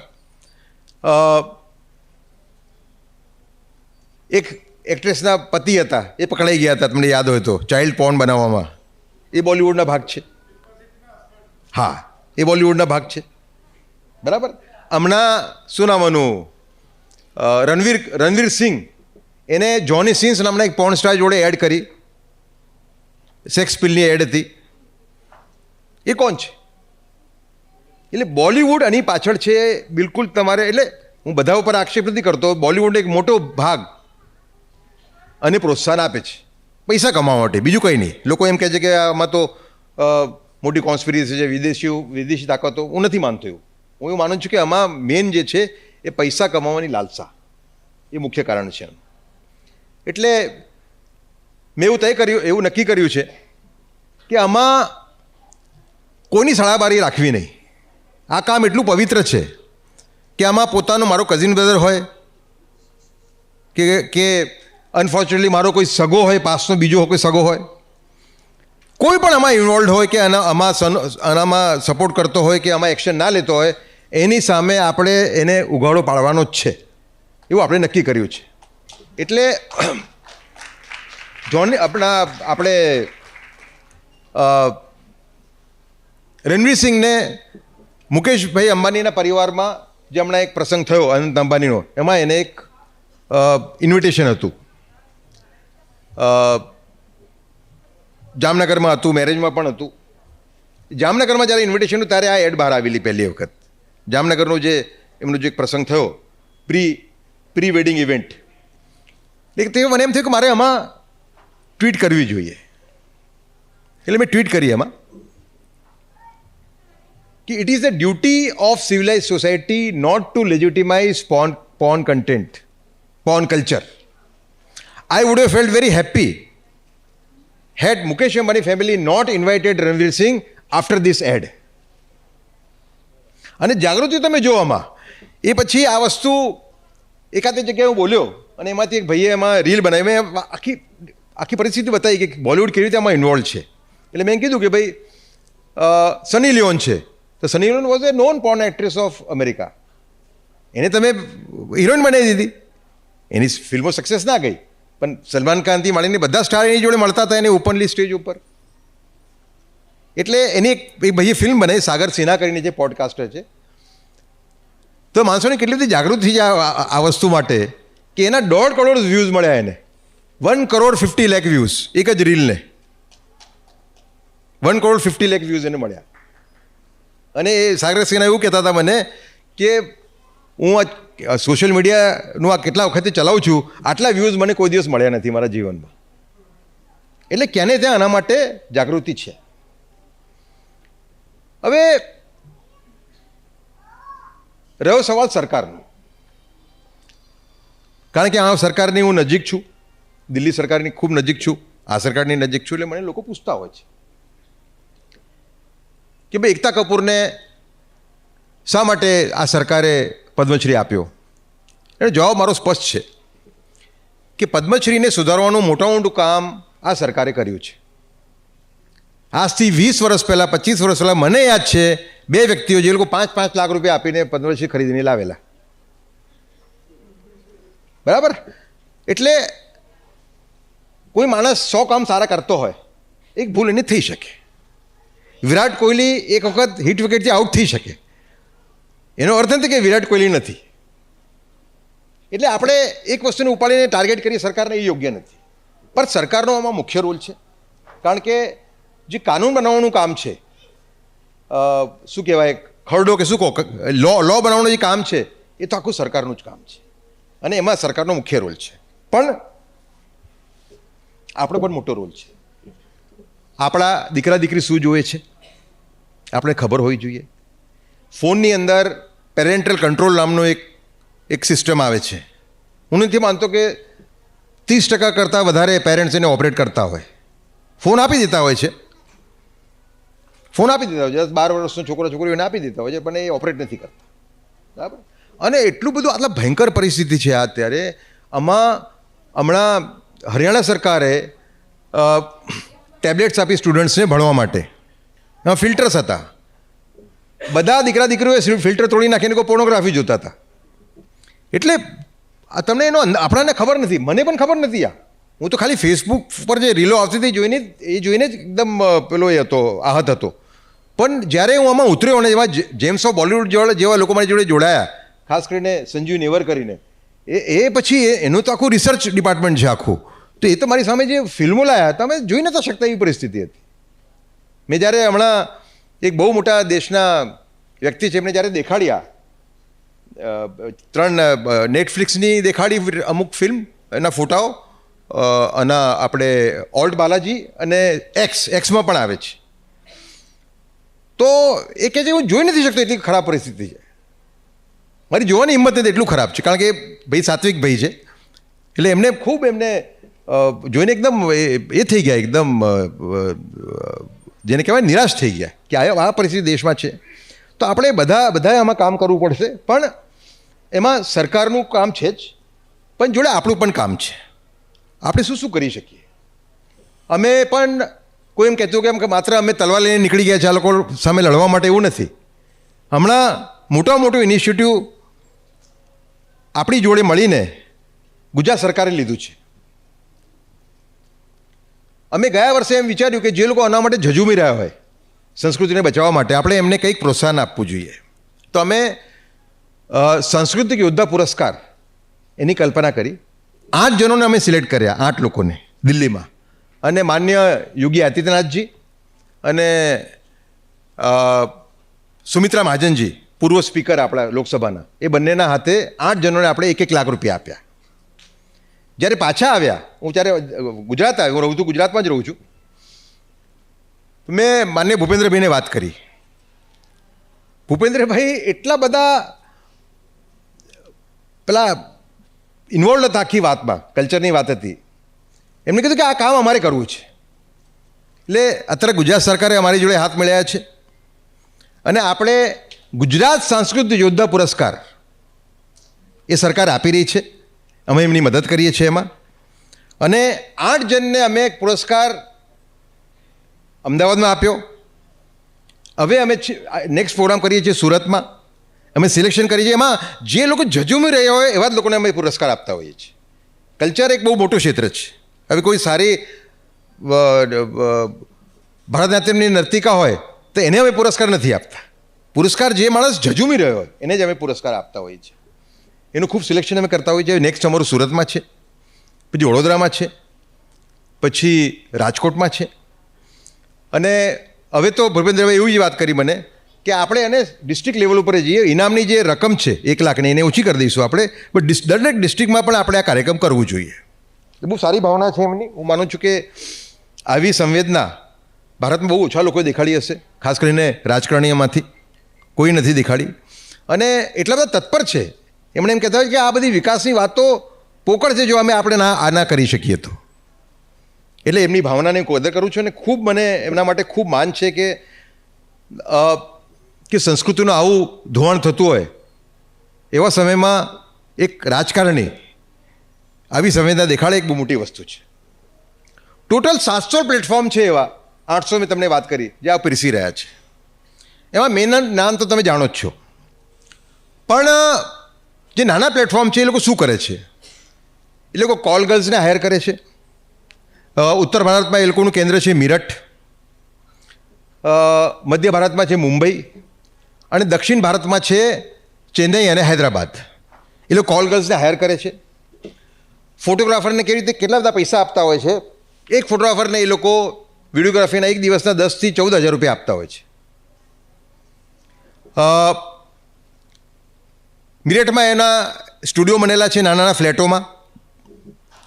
એક એક્ટ્રેસના પતિ હતા, એ પકડાઈ ગયા હતા, તમને યાદ હોય તો, ચાઇલ્ડ પોર્ન બનાવવામાં. એ બોલિવૂડના ભાગ છે. હા, એ બોલિવૂડના ભાગ છે, બરાબર. હમણાં શું નામનું રણવીર સિંહ, એને જોની સિન્સ નામના એક પોર્ન સ્ટાર જોડે એડ કરી, સેક્સ પિલની એડ હતી. એ કોણ છે? એટલે બોલિવૂડ આની પાછળ છે બિલકુલ. તમારે એટલે હું બધા ઉપર આક્ષેપ નથી કરતો, બોલિવૂડનો એક મોટો ભાગ અને પ્રોત્સાહન આપે છે પૈસા કમાવા માટે, બીજું કંઈ નહીં. લોકો એમ કહે છે કે આમાં તો મોટી કોન્સ્પિરસી છે, વિદેશી તાકાતો. હું નથી માનતો એવું. હું એવું માનું છું કે આમાં મેઇન જે છે એ પૈસા કમાવાની લાલસા, એ મુખ્ય કારણ છે. એટલે મેં એવું નક્કી કર્યું છે કે આમાં કોઈની સળાબારી રાખવી નહીં. આ કામ એટલું પવિત્ર છે કે આમાં પોતાનો મારો કઝિન બ્રધર હોય કે અનફોર્ચ્યુનેટલી મારો કોઈ સગો હોય, પાસનો બીજો કોઈ સગો હોય, કોઈ પણ આમાં ઇન્વોલ્વ હોય કે આનામાં સપોર્ટ કરતો હોય કે આમાં એક્શન ના લેતો હોય, એની સામે આપણે એને ઉઘાડો પાડવાનો જ છે, એવું આપણે નક્કી કર્યું છે. એટલે આપણે રણવીર સિંહને મુકેશભાઈ અંબાણીના પરિવારમાં જે હમણાં એક પ્રસંગ થયો અનંત અંબાણીનો, એમાં એને એક ઇન્વિટેશન હતું. જામનગરમાં હતું, મેરેજમાં પણ હતું. જામનગરમાં જ્યારે ઇન્વિટેશન હતું ત્યારે આ એડ બહાર આવેલી પહેલી વખત. જામનગરનો એમનો જે એક પ્રસંગ થયો, પ્રી વેડિંગ ઇવેન્ટ. તે મને એમ થયું કે મારે આમાં ટ્વીટ કરવી જોઈએ. એટલે મેં ટ્વીટ કરી એમાં કે it is the duty of civilise society not to legitimise porn content, porn culture. I would have felt very happy had Mukesh Ambani family not invited Ranveer Singh after this ad. અને જાગૃતિ તમે જો આમાં, એ પછી આ વસ્તુ એકાદ જગ્યાએ હું બોલ્યો અને એમાંથી એક ભાઈએ એમાં રીલ બનાવી. મેં આખી પરિસ્થિતિ બતાવી કે બોલિવૂડ કેવી રીતે આમાં ઇન્વોલ્વ છે. એટલે મેં કીધું કે ભાઈ સની લિયોન છે, તો Sunny Leone was a known porn actress of America. એને તમે હિરોઈન બનાવી દીધી. એની ફિલ્મો સક્સેસ ના ગઈ, પણ સલમાન ખાનથી માંડીને બધા સ્ટાર એની જોડે મળતા હતા એને ઓપનલી સ્ટેજ ઉપર. એટલે એની એક ભાઈએ ફિલ્મ બનાવી, સાગર સિન્હા કરીને જે પોડકાસ્ટર છે. તો માણસોને કેટલી બધી જાગૃત થઈ જાય આ વસ્તુ માટે કે એના 1.5 કરોડ વ્યૂઝ મળ્યા એને. 1,50,00,000 વ્યૂઝ એક જ રીલને. 1,50,00,000 વ્યૂઝ એને મળ્યા. અને એ સાગર સિન્હા એવું કહેતા હતા મને કે હું આ સોશિયલ મીડિયાનું આ કેટલા વખતે ચલાવું છું, આટલા વ્યૂઝ મને કોઈ દિવસ મળ્યા નથી મારા જીવનમાં. એટલે ક્યાંને ત્યાં આના માટે જાગૃતિ છે. હવે રહ્યો સવાલ સરકારનો, કારણ કે આ સરકારની હું નજીક છું, દિલ્હી સરકારની ખૂબ નજીક છું, આ સરકારની નજીક છું. એટલે મને લોકો પૂછતા હોય છે કે ભાઈ એકતા કપૂરને શા માટે આ સરકારે પદ્મશ્રી આપ્યો. એનો જવાબ મારો સ્પષ્ટ છે કે પદ્મશ્રીને સુધારવાનું મોટામાં કામ આ સરકારે કર્યું છે. આજથી 20 વર્ષ પહેલાં, 25 વર્ષ પહેલાં મને યાદ છે 2 વ્યક્તિઓ જે લોકો 5-5 લાખ રૂપિયા આપીને પદ્મશ્રી ખરીદીને લાવેલા, બરાબર. એટલે કોઈ માણસ 100 કામ સારા કરતો હોય, એક ભૂલ એને થઈ શકે. વિરાટ કોહલી એક વખત હિટ વિકેટથી આઉટ થઈ શકે, એનો અર્થ નથી કે વિરાટ કોહલી નથી. એટલે આપણે એક વસ્તુને ઉપાડીને ટાર્ગેટ કરીએ સરકારને, એ યોગ્ય નથી. પણ સરકારનો આમાં મુખ્ય રોલ છે, કારણ કે જે કાનૂન બનાવવાનું કામ છે, શું કહેવાય, ખરડો કે શું કહો, લો બનાવવાનું જે કામ છે, એ તો આખું સરકારનું જ કામ છે. અને એમાં સરકારનો મુખ્ય રોલ છે. પણ આપણો પણ મોટો રોલ છે. આપણા દીકરા દીકરી શું જોઈએ છે આપણે ખબર હોવી જોઈએ. ફોનની અંદર પેરેન્ટલ કંટ્રોલ નામનો એક સિસ્ટમ આવે છે. હું નથી માનતો કે 30% કરતાં વધારે પેરેન્ટ્સ એને ઓપરેટ કરતા હોય. ફોન આપી દેતા હોય છે, 12 વર્ષનો છોકરો એને આપી દેતા હોય છે, પણ એ ઓપરેટ નથી કરતા, બરાબર. અને એટલું બધું આટલા ભયંકર પરિસ્થિતિ છે અત્યારે. આમાં હમણાં હરિયાણા સરકારે ટેબ્લેટ્સ આપી સ્ટુડન્ટ્સને ભણવા માટે. એમાં ફિલ્ટર્સ હતા. બધા દીકરા દીકરીઓએ ફિલ્ટર તોડી નાખીને કોઈ પોર્નોગ્રાફી જોતા હતા. એટલે તમને એનો આપણાને ખબર નથી, મને પણ ખબર નથી. હું તો ખાલી ફેસબુક પર જે રીલો આવતી હતી જોઈને જ એકદમ પેલો એ હતો, આહત હતો. પણ જ્યારે હું આમાં ઉતર્યો અને એવા જેમ્સ ઓફ બોલિવૂડ જેવા લોકો મારી જોડે જોડાયા, ખાસ કરીને સંજીવ નેવર કરીને, એ પછી એનું તો આખું રિસર્ચ ડિપાર્ટમેન્ટ છે આખું. તો એ તો મારી સામે જે ફિલ્મો લાયા તમે જોઈ નતા શકતા એવી પરિસ્થિતિ હતી. મેં જ્યારે હમણાં એક બહુ મોટા દેશના વ્યક્તિ છે એમને જ્યારે દેખાડ્યા, 3 નેટફ્લિક્સની દેખાડી અમુક ફિલ્મ, એના ફોટાઓ, અને આપણે ઓલ્ડ બાલાજી અને એક્સમાં પણ આવે છે. તો એ કહે છે હું જોઈ નથી શકતો, એટલી ખરાબ પરિસ્થિતિ છે. મારી જોવાની હિંમત નથી, એટલું ખરાબ છે. કારણ કે ભાઈ સાત્વિક ભાઈ છે, એટલે એમને ખૂબ જોઈને એકદમ એ થઈ ગયા, એકદમ જેને કહેવાય નિરાશ થઈ ગયા કે આ પરિસ્થિતિ દેશમાં છે. તો આપણે બધાએ આમાં કામ કરવું પડશે. પણ એમાં સરકારનું કામ છે જ, પણ જોડે આપણું પણ કામ છે. આપણે શું શું કરી શકીએ? અમે પણ કોઈ એમ કહેતું કે માત્ર અમે તલવાર લઈને નીકળી ગયા છે આ લોકો સામે લડવા માટે, એવું નથી. હમણાં મોટું ઇનિશિયેટિવ આપણી જોડે મળીને ગુજરાત સરકારે લીધું છે. અમે ગયા વર્ષે એમ વિચાર્યું કે જે લોકો આના માટે ઝઝૂમી રહ્યા હોય સંસ્કૃતિને બચાવવા માટે, આપણે એમને કંઈક પ્રોત્સાહન આપવું જોઈએ. તો અમે સાંસ્કૃતિક યોદ્ધા પુરસ્કાર એની કલ્પના કરી. 8 જણોને અમે સિલેક્ટ કર્યા, 8 લોકોને દિલ્હીમાં. અને માન્ય યોગી આદિત્યનાથજી અને સુમિત્રા મહાજનજી, પૂર્વ સ્પીકર આપણા લોકસભાના, એ બંનેના હાથે 8 જણોને આપણે 1-1 લાખ રૂપિયા આપ્યા. જ્યારે પાછા આવ્યા, હું જ્યારે ગુજરાત આવ્યો, હું રહું છું ગુજરાતમાં જ રહું છું, મેં માન્ય ભૂપેન્દ્રભાઈને વાત કરી. ભૂપેન્દ્રભાઈ એટલા બધા પેલા ઇન્વોલ્વ હતા આખી વાતમાં, કલ્ચરની વાત હતી. એમને કીધું કે આ કામ અમારે કરવું છે. એટલે અત્યારે ગુજરાત સરકારે અમારી જોડે હાથ મળ્યા છે અને આપણે ગુજરાત સાંસ્કૃતિક યોદ્ધા પુરસ્કાર એ સરકાર આપી રહી છે. અમે એમની મદદ કરીએ છીએ એમાં. અને 8 જણને અમે એક પુરસ્કાર અમદાવાદમાં આપ્યો. હવે અમે નેક્સ્ટ પ્રોગ્રામ કરીએ છીએ સુરતમાં. અમે સિલેક્શન કરીએ છીએ, એમાં જે લોકો ઝઝૂમી રહ્યા હોય એવા જ લોકોને અમે પુરસ્કાર આપતા હોઈએ છીએ. કલ્ચર એક બહુ મોટું ક્ષેત્ર છે. હવે કોઈ સારી ભરતનાટ્યમની નર્તિકા હોય તો એને અમે પુરસ્કાર નથી આપતા. પુરસ્કાર જે માણસ ઝઝૂમી રહ્યો હોય એને જ અમે પુરસ્કાર આપતા હોઈએ છીએ. એનું ખૂબ સિલેક્શન અમે કરતા હોઈએ છીએ. નેક્સ્ટ અમારું સુરતમાં છે, પછી વડોદરામાં છે, પછી રાજકોટમાં છે. અને હવે તો ભૂપેન્દ્રભાઈ એવી જ વાત કરી મને કે આપણે એને ડિસ્ટ્રિક્ટ લેવલ ઉપર જઈએ. ઇનામની જે રકમ છે 1 લાખની એને ઓછી કરી દઈશું આપણે, પણ દરેક ડિસ્ટ્રિક્ટમાં પણ આપણે આ કાર્યક્રમ કરવું જોઈએ. એ બહુ સારી ભાવના છે એમની. હું માનું છું કે આવી સંવેદના ભારતમાં બહુ ઓછા લોકોએ દેખાડી હશે, ખાસ કરીને રાજકારણીઓમાંથી કોઈ નથી દેખાડી. અને એટલા બધા તત્પર છે. એમણે એમ કહેતા હોય કે આ બધી વિકાસની વાતો પોકળ છે જો આપણે ના કરી શકીએ તો. એટલે એમની ભાવનાને હું કદર કરું છું અને ખૂબ મને એમના માટે ખૂબ માન છે કે સંસ્કૃતિનું આવું ધોવાણ થતું હોય એવા સમયમાં એક રાજકારણી આવી સંવેદના દેખાડે એક બહુ મોટી વસ્તુ છે. ટોટલ 700 પ્લેટફોર્મ છે એવા, 800 મેં તમને વાત કરી જે આ પીરસી રહ્યા છે. એમાં મેન નામ તો તમે જાણો જ છો. પણ જે નાના પ્લેટફોર્મ છે એ લોકો શું કરે છે? એ લોકો કોલ ગર્લ્સને હાયર કરે છે. ઉત્તર ભારતમાં એ લોકોનું કેન્દ્ર છે મીરઠ, મધ્ય ભારતમાં છે મુંબઈ, અને દક્ષિણ ભારતમાં છે ચેન્નઈ અને હૈદરાબાદ. એ લોકો કોલ ગર્લ્સને હાયર કરે છે. ફોટોગ્રાફરને કેવી રીતે કેટલા બધા પૈસા આપતા હોય છે. એક ફોટોગ્રાફરને એ લોકો વિડીયોગ્રાફીના એક દિવસના 10,000 થી 14,000 રૂપિયા આપતા હોય છે. મીરઠમાં એના સ્ટુડિયો બનેલા છે, નાના નાના ફ્લેટોમાં.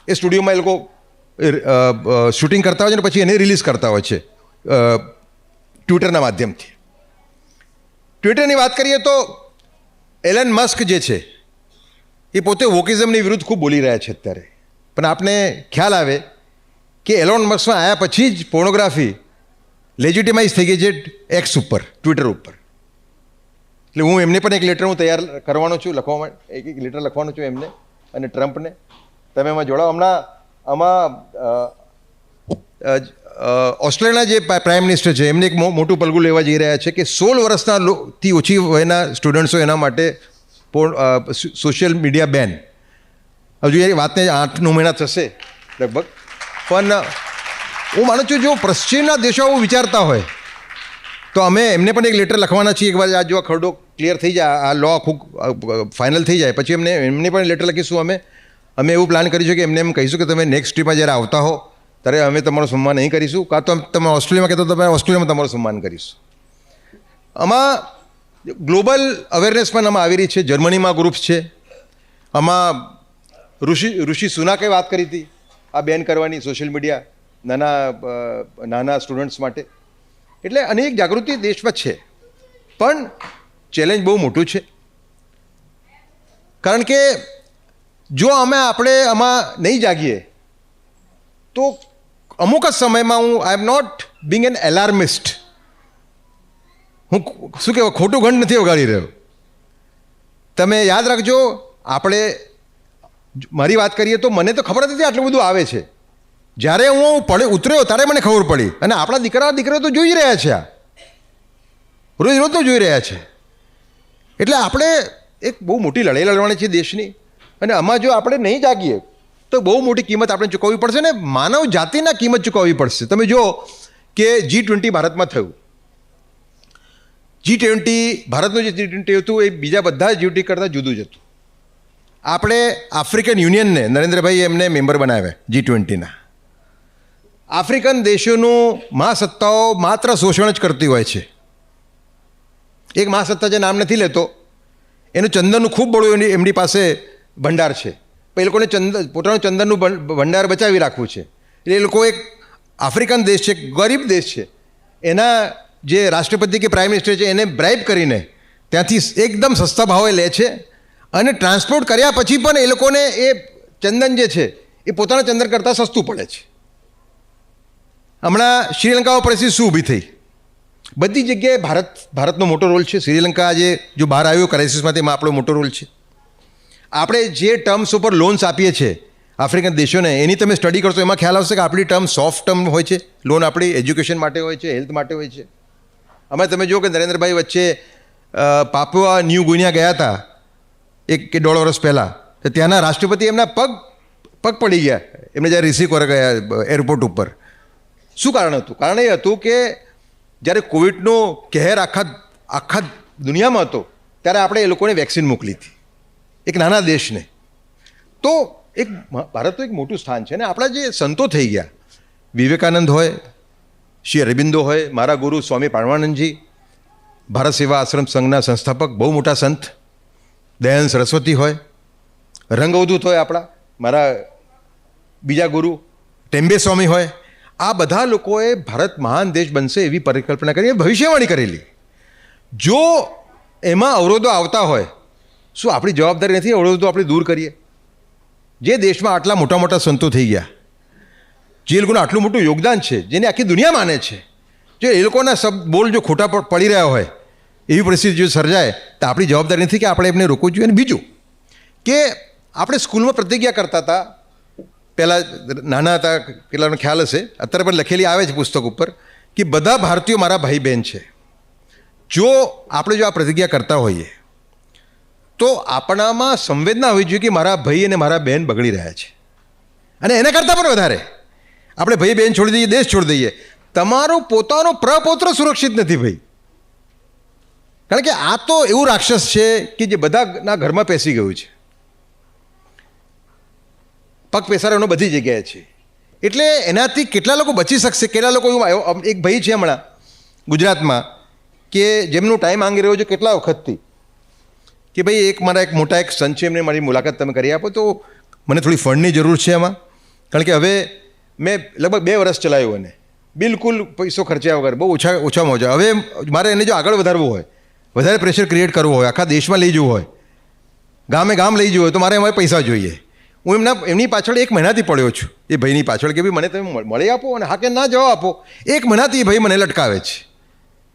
એ સ્ટુડિયોમાં એ લોકો શૂટિંગ કરતા હોય છે અને પછી એને રિલીઝ કરતા હોય છે ટ્વિટરના માધ્યમથી. ટ્વિટરની વાત કરીએ તો એલન મસ્ક જે છે એ પોતે વોકિઝમની વિરુદ્ધ ખૂબ બોલી રહ્યા છે અત્યારે. પણ આપને ખ્યાલ આવે કે એલોન મસ્કમાં આવ્યા પછી જ પોર્નોગ્રાફી લેજિટિમાઇઝ થઈ ગઈ છે એક્સ ઉપર, ટ્વિટર ઉપર. એટલે હું એમને પણ એક લેટર તૈયાર કરવાનો છું, લખવા માટે એક લેટર લખવાનો છું એમને અને ટ્રમ્પને. તમે એમાં જોડાઓ. હમણાં આમાં ઓસ્ટ્રેલિયાના જે પ્રાઇમ મિનિસ્ટર છે એમને એક મોટું પગલું લેવા જઈ રહ્યા છે કે 16 વર્ષથી ઓછી વયના સ્ટુડન્ટ્સો એના માટે સોશિયલ મીડિયા બેન. હજુ એ વાતને 8-9 મહિના થશે લગભગ. પણ હું માનું છું જો પશ્ચિમના દેશો આવું વિચારતા હોય તો અમે એમને પણ એક લેટર લખવાના છીએ. એકવાર આ જો આ ખરડો ક્લિયર થઈ જાય, આ લો આખું ફાઇનલ થઈ જાય પછી એમને પણ લેટર લખીશું. અમે એવું પ્લાન કરીશું કે એમને એમ કહીશું કે તમે નેક્સ્ટ ટ્રીપમાં જ્યારે આવતા હો ત્યારે અમે તમારું સન્માન નહીં કરીશું, કાં તો તમે ઓસ્ટ્રેલિયામાં કહેતો તમે ઓસ્ટ્રેલિયામાં તમારું સન્માન કરીશું. આમાં ગ્લોબલ અવેરનેસ પણ આમાં આવી રહી છે. જર્મનીમાં ગ્રુપ્સ છે. આમાં ઋષિ સુનાકે વાત કરી હતી આ બેન કરવાની સોશિયલ મીડિયા નાના સ્ટુડન્ટ્સ માટે. એટલે અનેક જાગૃતિ દેશમાં છે, પણ ચેલેન્જ બહુ મોટું છે. કારણ કે જો આપણે આમાં નહીં જાગીએ તો અમુક જ સમયમાં આઈ એમ નોટ બિંગ એન એલાર્મિસ્ટ, હું શું કહેવાય ખોટું ઘંટ નથી વગાડી રહ્યો. તમે યાદ રાખજો, આપણે મારી વાત કરીએ તો મને તો ખબર નથી આટલું બધું આવે છે. જ્યારે હું ઉતર્યો ત્યારે મને ખબર પડી. અને આપણા દીકરાઓ તો જોઈ રહ્યા છે, આ રોજ તો જોઈ રહ્યા છે. એટલે આપણે એક બહુ મોટી લડાઈ લડવાની છે દેશની. અને આમાં જો આપણે નહીં જાગીએ તો બહુ મોટી કિંમત આપણે ચૂકવવી પડશે ને માનવ જાતિના કિંમત ચૂકવવી પડશે. તમે જુઓ કે G20 ભારતમાં થયું. G20 ભારતનું જે G20 હતું એ બીજા બધા G20 કરતાં જુદું જ હતું. આપણે આફ્રિકન યુનિયનને નરેન્દ્રભાઈ એમને મેમ્બર બનાવ્યા G20ના. આફ્રિકન દેશોનું મહાસત્તાઓ માત્ર શોષણ જ કરતી હોય છે. એક મહાસત્તા જે નામ નથી લેતો એનું ચંદનનું ખૂબ બળું એમની પાસે ભંડાર છે. પણ એ લોકોને પોતાનું ચંદનનું ભંડાર બચાવી રાખવું છે. એટલે એ લોકો એક આફ્રિકન દેશ છે, ગરીબ દેશ છે, એના જે રાષ્ટ્રપતિ કે પ્રાઇમ મિનિસ્ટર છે એને બ્રાઇબ કરીને ત્યાંથી એકદમ સસ્તા ભાવે લે છે. અને ટ્રાન્સપોર્ટ કર્યા પછી પણ એ લોકોને એ ચંદન જે છે એ પોતાના ચંદન કરતાં સસ્તું પડે છે. હમણાં શ્રીલંકા પરિસ્થિતિ શું ઊભી થઈ? બધી જગ્યાએ ભારતનો મોટો રોલ છે. શ્રીલંકા આજે જો બહાર આવ્યું ક્રાઇસિસમાં તેમાં આપણો મોટો રોલ છે. આપણે જે ટર્મ્સ ઉપર લોન્સ આપીએ છીએ આફ્રિકન દેશોને એની તમે સ્ટડી કરશો એમાં ખ્યાલ આવશે કે આપણી ટર્મ સોફ્ટ ટર્મ હોય છે. લોન આપણી એજ્યુકેશન માટે હોય છે, હેલ્થ માટે હોય છે. અમે તમે જુઓ કે નરેન્દ્રભાઈ વચ્ચે પાપુઆ ન્યૂ ગુનિયા ગયા હતા 1 કે 1.5 વર્ષ પહેલાં. તો ત્યાંના રાષ્ટ્રપતિ એમના પગ પડી ગયા એમને જ્યારે રિસીવ કરવા ગયા એરપોર્ટ ઉપર. શું કારણ હતું? કારણ એ હતું કે જ્યારે કોવિડનો કહેર આખા દુનિયામાં હતો ત્યારે આપણે એ લોકોને વેક્સિન મોકલી હતી એક નાના દેશને. તો ભારતનું એક મોટું સ્થાન છે. અને આપણા જે સંતો થઈ ગયા, વિવેકાનંદ હોય, શ્રી અરબિંદો હોય, મારા ગુરુ સ્વામી પ્રાણવાનંદજી, ભારત સેવા આશ્રમ સંઘના સંસ્થાપક બહુ મોટા સંત, દયાનંદ સરસ્વતી હોય, રંગઅવધૂત હોય આપણા મારા બીજા ગુરુ ટેમ્બે સ્વામી હોય. આ બધા લોકોએ ભારત મહાન દેશ બનશે એવી પરિકલ્પના કરી, ભવિષ્યવાણી કરેલી. જો એમાં અવરોધો આવતા હોય, શું આપણી જવાબદારી નથી અવરોધો આપણે દૂર કરીએ? જે દેશમાં આટલા મોટા મોટા સંતો થઈ ગયા, જે લોકોનું આટલું મોટું યોગદાન છે, જેને આખી દુનિયા માને છે, જો એ લોકોના બોલ જો ખોટા પડી રહ્યા હોય એવી પરિસ્થિતિ જો સર્જાય તો આપણી જવાબદારી નથી કે આપણે એમને રોકવું જોઈએ. અને બીજું કે આપણે સ્કૂલમાં પ્રતિજ્ઞા કરતા હતા, પહેલાં નાના હતા કેટલાનો ખ્યાલ હશે, અત્યારે પણ લખેલી આવે છે પુસ્તક ઉપર કે બધા ભારતીયો મારા ભાઈ બહેન છે. જો આપણે જો આ પ્રતિજ્ઞા કરતા હોઈએ તો આપણામાં સંવેદના હોવી જોઈએ કે મારા ભાઈ અને મારા બહેન બગડી રહ્યા છે. અને એના કરતાં પણ વધારે આપણે ભાઈ બહેન છોડી દઈએ, દેશ છોડી દઈએ, તમારો પોતાનો પ્રપૌત્ર સુરક્ષિત નથી ભાઈ. કારણ કે આ તો એવું રાક્ષસ છે કે જે બધાના ઘરમાં પેસી ગયું છે. પગ પેસારો બધી જગ્યાએ છે. એટલે એનાથી કેટલા લોકો બચી શકશે? કેટલા લોકો એક ભાઈ છે હમણાં ગુજરાતમાં કે જેમનું ટાઈમ માંગી રહ્યો છે કેટલા વખતથી કે ભાઈ મારા મોટા સંત છે, એમને મારી મુલાકાત તમે કરી આપો. તો મને થોડી ફંડની જરૂર છે એમાં. કારણ કે હવે મેં લગભગ 2 વર્ષ ચલાવ્યું અને બિલકુલ પૈસો ખર્ચ્યા વગર બહુ ઓછામાં ઓછા. હવે મારે એને જો આગળ વધારવું હોય, વધારે પ્રેશર ક્રિએટ કરવું હોય, આખા દેશમાં લઈ જવું હોય, ગામ લઈ જવું હોય તો મારે અમારે પૈસા જોઈએ. હું એમની પાછળ 1 મહિનાથી પડ્યો છું, એ ભાઈની પાછળ કે ભાઈ મને તમે મળી આપો અને હા કે ના જવાબ આપો. 1 મહિનાથી એ ભાઈ મને લટકાવે છે.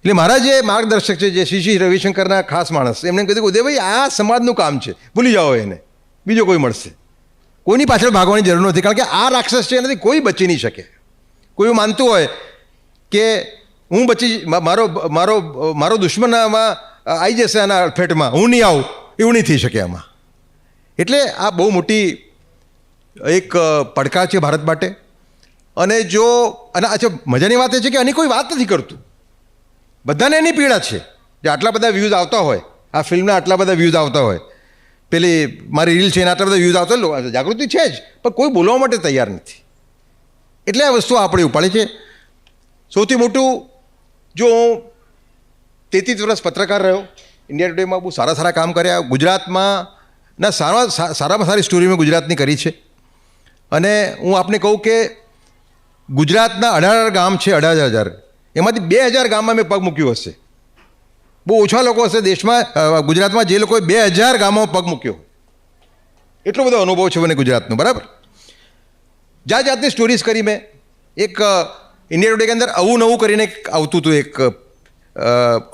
એટલે મારા જે માર્ગદર્શક છે, જે શ્રી રવિશંકરના ખાસ માણસ, એમને કીધું ઉદયભાઈ આ સમાજનું કામ છે, ભૂલી જાઓ એને, બીજો કોઈ મળશે. કોઈની પાછળ ભાગવાની જરૂર નથી, કારણ કે આ રાક્ષસ છે એનાથી કોઈ બચી નહીં શકે. કોઈ એવું માનતું હોય કે હું બચી મારો મારો મારો દુશ્મન આમાં આવી જશે આના ફેટમાં, હું નહીં આવું, એવું નહીં થઈ શકે આમાં. એટલે આ બહુ મોટી એક પડકાર છે ભારત માટે. અને જો અને અચ્છા મજાની વાત એ છે કે આની કોઈ વાત નથી કરતું. બધાને એની પીડા છે. જે આટલા બધા વ્યૂઝ આવતા હોય, આ ફિલ્મના આટલા બધા વ્યૂઝ આવતા હોય, પેલી મારી રીલ છે એના આટલા બધા વ્યૂઝ આવતા હોય, જાગૃતિ છે જ, પણ કોઈ બોલવા માટે તૈયાર નથી. એટલે આ વસ્તુ આપણે ઉપાડી છે. સૌથી મોટું, જો હું 33 વર્ષ પત્રકાર રહ્યો, ઇન્ડિયા ટુડેમાં બહુ સારા સારા કામ કર્યા, ગુજરાતમાં ના સારામાં સારી સ્ટોરી મેં ગુજરાતની કરી છે. અને હું આપને કહું કે ગુજરાતના 18,000 ગામ છે, 18,000, એમાંથી 2,000 ગામમાં મેં પગ મૂક્યો હશે. બહુ ઓછા લોકો હશે દેશમાં, ગુજરાતમાં જે લોકોએ 2,000 ગામમાં પગ મૂક્યો. એટલો બધો અનુભવ છે મને ગુજરાતનો. બરાબર, જાત જાતની સ્ટોરીઝ કરી મેં. એક ઇન્ડિયા ટુડે કે અંદર આવું નવું કરીને આવતું હતું, એક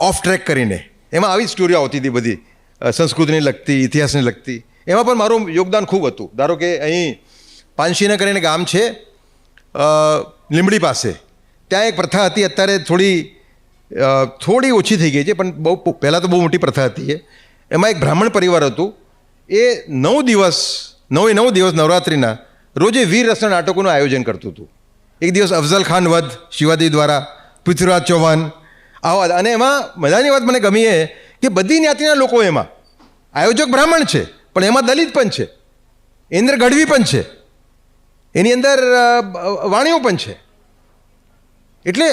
ઓફ ટ્રેક કરીને, એમાં આવી સ્ટોરીઓ આવતી હતી બધી, સંસ્કૃતિને લગતી, ઇતિહાસને લગતી. એમાં પણ મારું યોગદાન ખૂબ હતું. ધારો કે અહીં પાનશીના કરીને ગામ છે લીંબડી પાસે, ત્યાં એક પ્રથા હતી, અત્યારે થોડી ઓછી થઈ ગઈ છે, પણ બહુ પહેલાં તો બહુ મોટી પ્રથા હતી. એમાં એક બ્રાહ્મણ પરિવાર હતું. એ 9 દિવસ નવરાત્રિના રોજે વીર રસના નાટકોનું આયોજન કરતું હતું. એક દિવસ અફઝલ ખાન વધ શિવાજી દ્વારા, પૃથ્વીરાજ ચૌહાણ આવા. અને એમાં મજાની વાત મને ગમી એ કે બધી જ્ઞાતિના લોકો એમાં, આયોજક બ્રાહ્મણ છે પણ એમાં દલિત પણ છે, એની અંદર ગઢવી પણ છે, એની અંદર વાણીઓ પણ છે. એટલે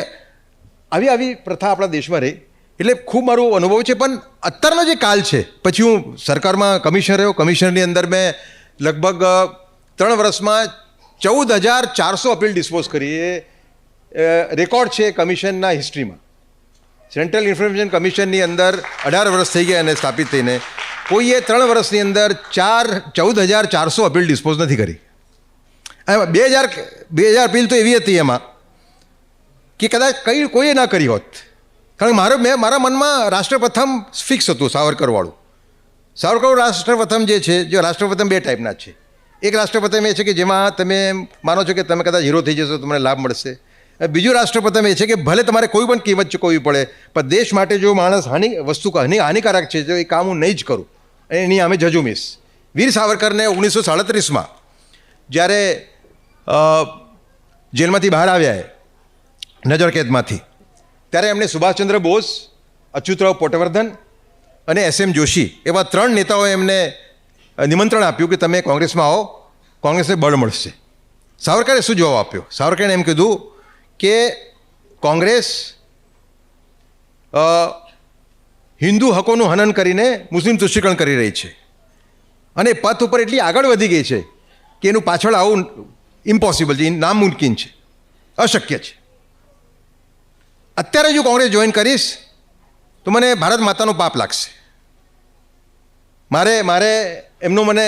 આવી પ્રથા આપણા દેશમાં રહી. એટલે ખૂબ મારો અનુભવ છે. પણ અત્યારનો જે કાલ છે, પછી હું સરકારમાં કમિશનર રહ્યો. કમિશનરની અંદર મેં લગભગ 3 વર્ષમાં 14,400 અપીલ ડિસ્પોઝ કરી. એ રેકોર્ડ છે કમિશનના હિસ્ટ્રીમાં. સેન્ટ્રલ ઇન્ફોર્મેશન કમિશનની અંદર 18 વર્ષ થઈ ગયા અને સ્થાપિત થઈને કોઈએ 3 વર્ષની અંદર 14,400 અપીલ ડિસ્પોઝ નથી કરી. 2,000 અપીલ તો એવી હતી એમાં કે કદાચ કોઈએ ના કરી હોત. કારણ કે મારા મનમાં રાષ્ટ્રપ્રથમ ફિક્સ હતું, સાવરકરવાળું. સાવરકર રાષ્ટ્રપ્રથમ જે છે, જો રાષ્ટ્રપ્રથમ 2 ટાઈપના છે. એક રાષ્ટ્રપ્રથમ એ છે કે જેમાં તમે માનો છો કે તમે કદાચ હીરો થઈ જશો, તમને લાભ મળશે. બીજું રાષ્ટ્રપ્રથમ એ છે કે ભલે તમારે કોઈ પણ કિંમત ચૂકવવી પડે, પણ દેશ માટે જો માણસ વસ્તુ હાનિકારક છે, જો એ કામ હું નહીં જ કરું, એની અમે ઝઝુમીશ. વીર સાવરકરને 1937માં જ્યારે જેલમાંથી બહાર આવ્યા, નજરકેદમાંથી, ત્યારે એમને સુભાષચંદ્ર બોઝ, અચ્યુતરાવ પોટવર્ધન અને SM જોશી એવા 3 નેતાઓએ એમને નિમંત્રણ આપ્યું કે તમે કોંગ્રેસમાં આવો, કોંગ્રેસને બળ મળશે. સાવરકરે શું જવાબ આપ્યો? સાવરકરે એમ કીધું કે કોંગ્રેસ હિન્દુ હકોનું હનન કરીને મુસ્લિમ તુષ્ટિકરણ કરી રહી છે અને પથ ઉપર એટલી આગળ વધી ગઈ છે કે એનું પાછળ આવું ઇમ્પોસિબલ છે, નામુમકિન છે, અશક્ય છે. અત્યારે જો કોંગ્રેસ જોઈન કરીશ તો મને ભારત માતાનો પાપ લાગશે. મારે એમનો મને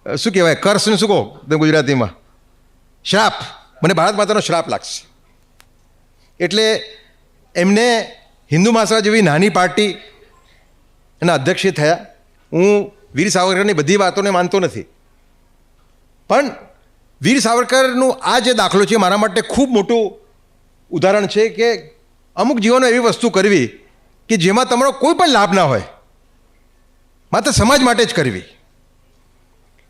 શું કહેવાય, કર્સને શું કહો તમે ગુજરાતીમાં, શ્રાપ, મને ભારત માતાનો શ્રાપ લાગશે. એટલે એમને હિન્દુ મહાસભા જેવી નાની પાર્ટી એના અધ્યક્ષ થયા. હું વીર સાવરકરની બધી વાતોને માનતો નથી, પણ વીર સાવરકરનું આ જે દાખલો છે મારા માટે ખૂબ મોટું ઉદાહરણ છે કે અમુક જીવનમાં એવી વસ્તુ કરવી કે જેમાં તમારો કોઈ પણ લાભ ના હોય, માત્ર સમાજ માટે જ કરવી.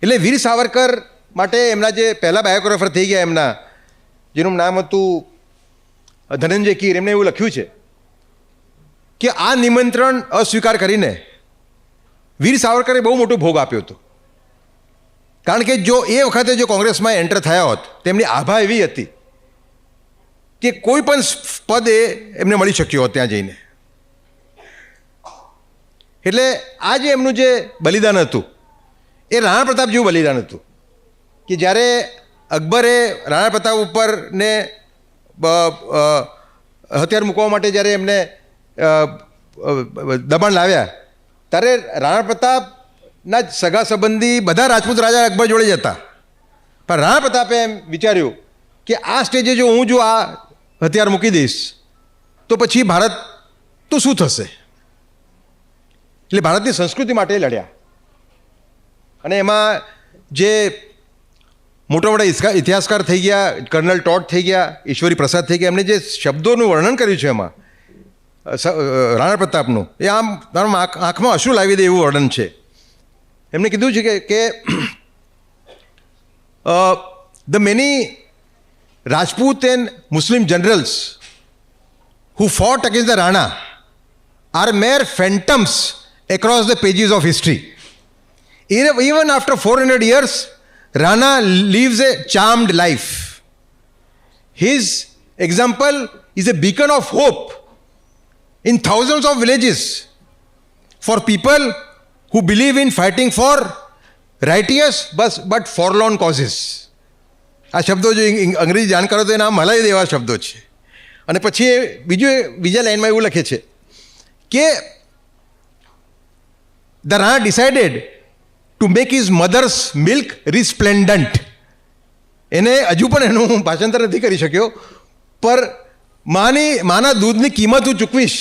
એટલે વીર સાવરકર માટે એમના જે પહેલાં બાયોગ્રાફર થઈ ગયા એમના, જેનું નામ હતું ધનંજય કીર, એમણે એવું લખ્યું છે કે આ નિમંત્રણ અસ્વીકાર કરીને વીર સાવરકરે બહુ મોટો ભોગ આપ્યો હતો. કારણ કે જો એ વખતે જો કોંગ્રેસમાં એન્ટર થયા હોત, તેમની આભા એવી હતી કે કોઈ પણ પદ એમને મળી શક્યો હોત ત્યાં જઈને. એટલે આ જે એમનું જે બલિદાન હતું એ રાણા પ્રતાપ જેવું બલિદાન હતું કે જ્યારે અકબરે રાણા પ્રતાપ ઉપર ને હથિયાર મૂકવા માટે જ્યારે એમને દબાણ લાવ્યા, ત્યારે રાણા પ્રતાપના સગા સંબંધી બધા રાજપૂત રાજા અકબર જોડે જ હતા. પણ રાણા પ્રતાપે એમ વિચાર્યું કે આ સ્ટેજે જો હું આ હથિયાર મૂકી દઈશ તો પછી ભારત તો શું થશે. એટલે ભારતની સંસ્કૃતિ માટે લડ્યા. અને એમાં જે મોટા મોટા ઇતિહાસકાર થઈ ગયા, કર્નલ ટોડ થઈ ગયા, ઈશ્વરી પ્રસાદ થઈ ગયા, એમણે જે શબ્દોનું વર્ણન કર્યું છે એમાં રાણા પ્રતાપનું, એ આમ તારા આંખમાં અશ્રુ લાવી દે એવું વર્ણન છે. એમણે કીધું છે કે the many Rajput and Muslim generals who fought against the Rana are mere phantoms across the pages of history. Even after 400 years, Rana lives a charmed life. His example is a beacon of hope in thousands of villages for people who believe in fighting for righteous but forlorn causes. આ શબ્દો જો અંગ્રેજી જાણકારો તો એના મલાઈ દેવા શબ્દો છે. અને પછી એ બીજા લાઈનમાં એવું લખે છે કે the Rana decided to make his mother's milk resplendent. એને હજુ પણ એનું હું ભાષાંતર નથી કરી શક્યો, પર માના દૂધની કિંમત હું ચૂકવીશ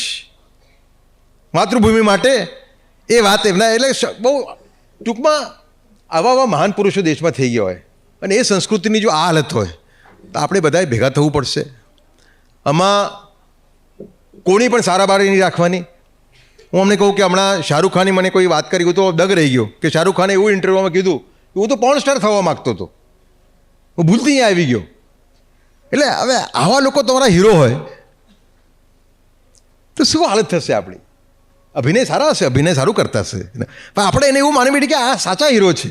માતૃભૂમિ માટે, એ વાત એમના, એટલે બહુ ટૂંકમાં આવા મહાન પુરુષો દેશમાં થઈ ગયા હોય અને એ સંસ્કૃતિની જો આ હાલત હોય તો આપણે બધાએ ભેગા થવું પડશે. આમાં કોની પણ સારાબારી નહીં રાખવાની. હું અમને કહું કે હમણાં શાહરૂખ ખાનની મને કોઈ વાત કરી તો દગ રહી ગયો કે શાહરૂખ ખાને એવું ઇન્ટરવ્યુમાં કીધું કે હું તો પોર્ન સ્ટાર થવા માગતો હતો, હું ભૂલથી અહીંયા આવી ગયો. એટલે હવે આવા લોકો તમારા હીરો હોય તો શું હાલત થશે આપણી? અભિનય સારા હશે, અભિનય સારું કરતા હશે, પણ આપણે એને એવું માની બેઠી કે આ સાચા હીરો છે.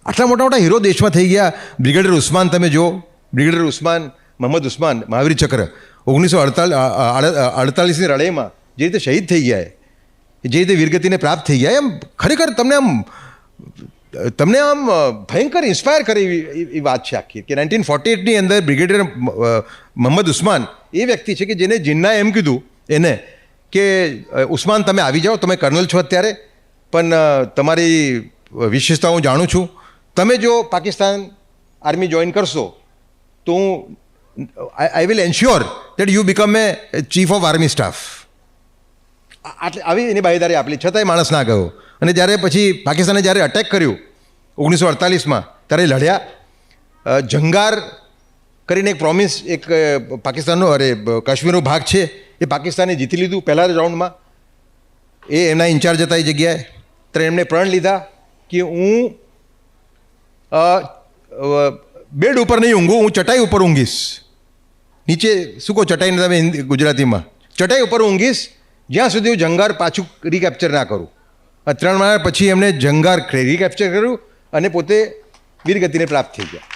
આટલા મોટા મોટા હીરો દેશમાં થઈ ગયા. બ્રિગેડિયર ઉસ્માન તમે જુઓ, બ્રિગેડિયર ઉસ્માન, મોહમ્મદ ઉસ્માન, મહાવીર ચક્ર 1948ની લડાઈમાં જે રીતે શહીદ થઈ ગયા, જે રીતે વીરગતિને પ્રાપ્ત થઈ ગયા, એમ ખરેખર તમને આમ ભયંકર ઇન્સ્પાયર કરે એવી વાત છે આખી. કે 1948ની અંદર બ્રિગેડિયર મોહમ્મદ ઉસ્માન એ વ્યક્તિ છે કે જેને જીન્નાએ એમ કીધું એને કે ઉસ્માન તમે આવી જાઓ, તમે કર્નલ છો અત્યારે, પણ તમારી વિશેષતા હું જાણું છું, તમે જો પાકિસ્તાન આર્મી જોઈન કરશો તો હું I will ensure that you become a chief of army staff. આવી એની બાહેદારી આપેલી, છતાંય માણસ ના ગયો. અને જ્યારે પછી પાકિસ્તાને જ્યારે અટેક કર્યું 1948માં, ત્યારે લડ્યા. જંગાર કરીને એક પ્રોમિસ, એક પાકિસ્તાનનો કાશ્મીરનો ભાગ છે, એ પાકિસ્તાને જીતી લીધું પહેલા રાઉન્ડમાં. એ એમના ઇન્ચાર્જ હતા એ જગ્યાએ. ત્યારે એમણે પ્રણ લીધા કે હું બેડ ઉપર નહીં ઊંઘું, હું ચટાઈ ઉપર ઊંઘીશ. નીચે શું કહો ચટાઈને તમે ગુજરાતીમાં? ચટાઈ ઉપર ઊંઘીશ જ્યાં સુધી હું જંગાર પાછું રીકેપ્ચર ના કરું. 3 મહિના પછી એમણે જંગાર રીકેપ્ચર કર્યું અને પોતે વીરગતિને પ્રાપ્ત થઈ ગયા.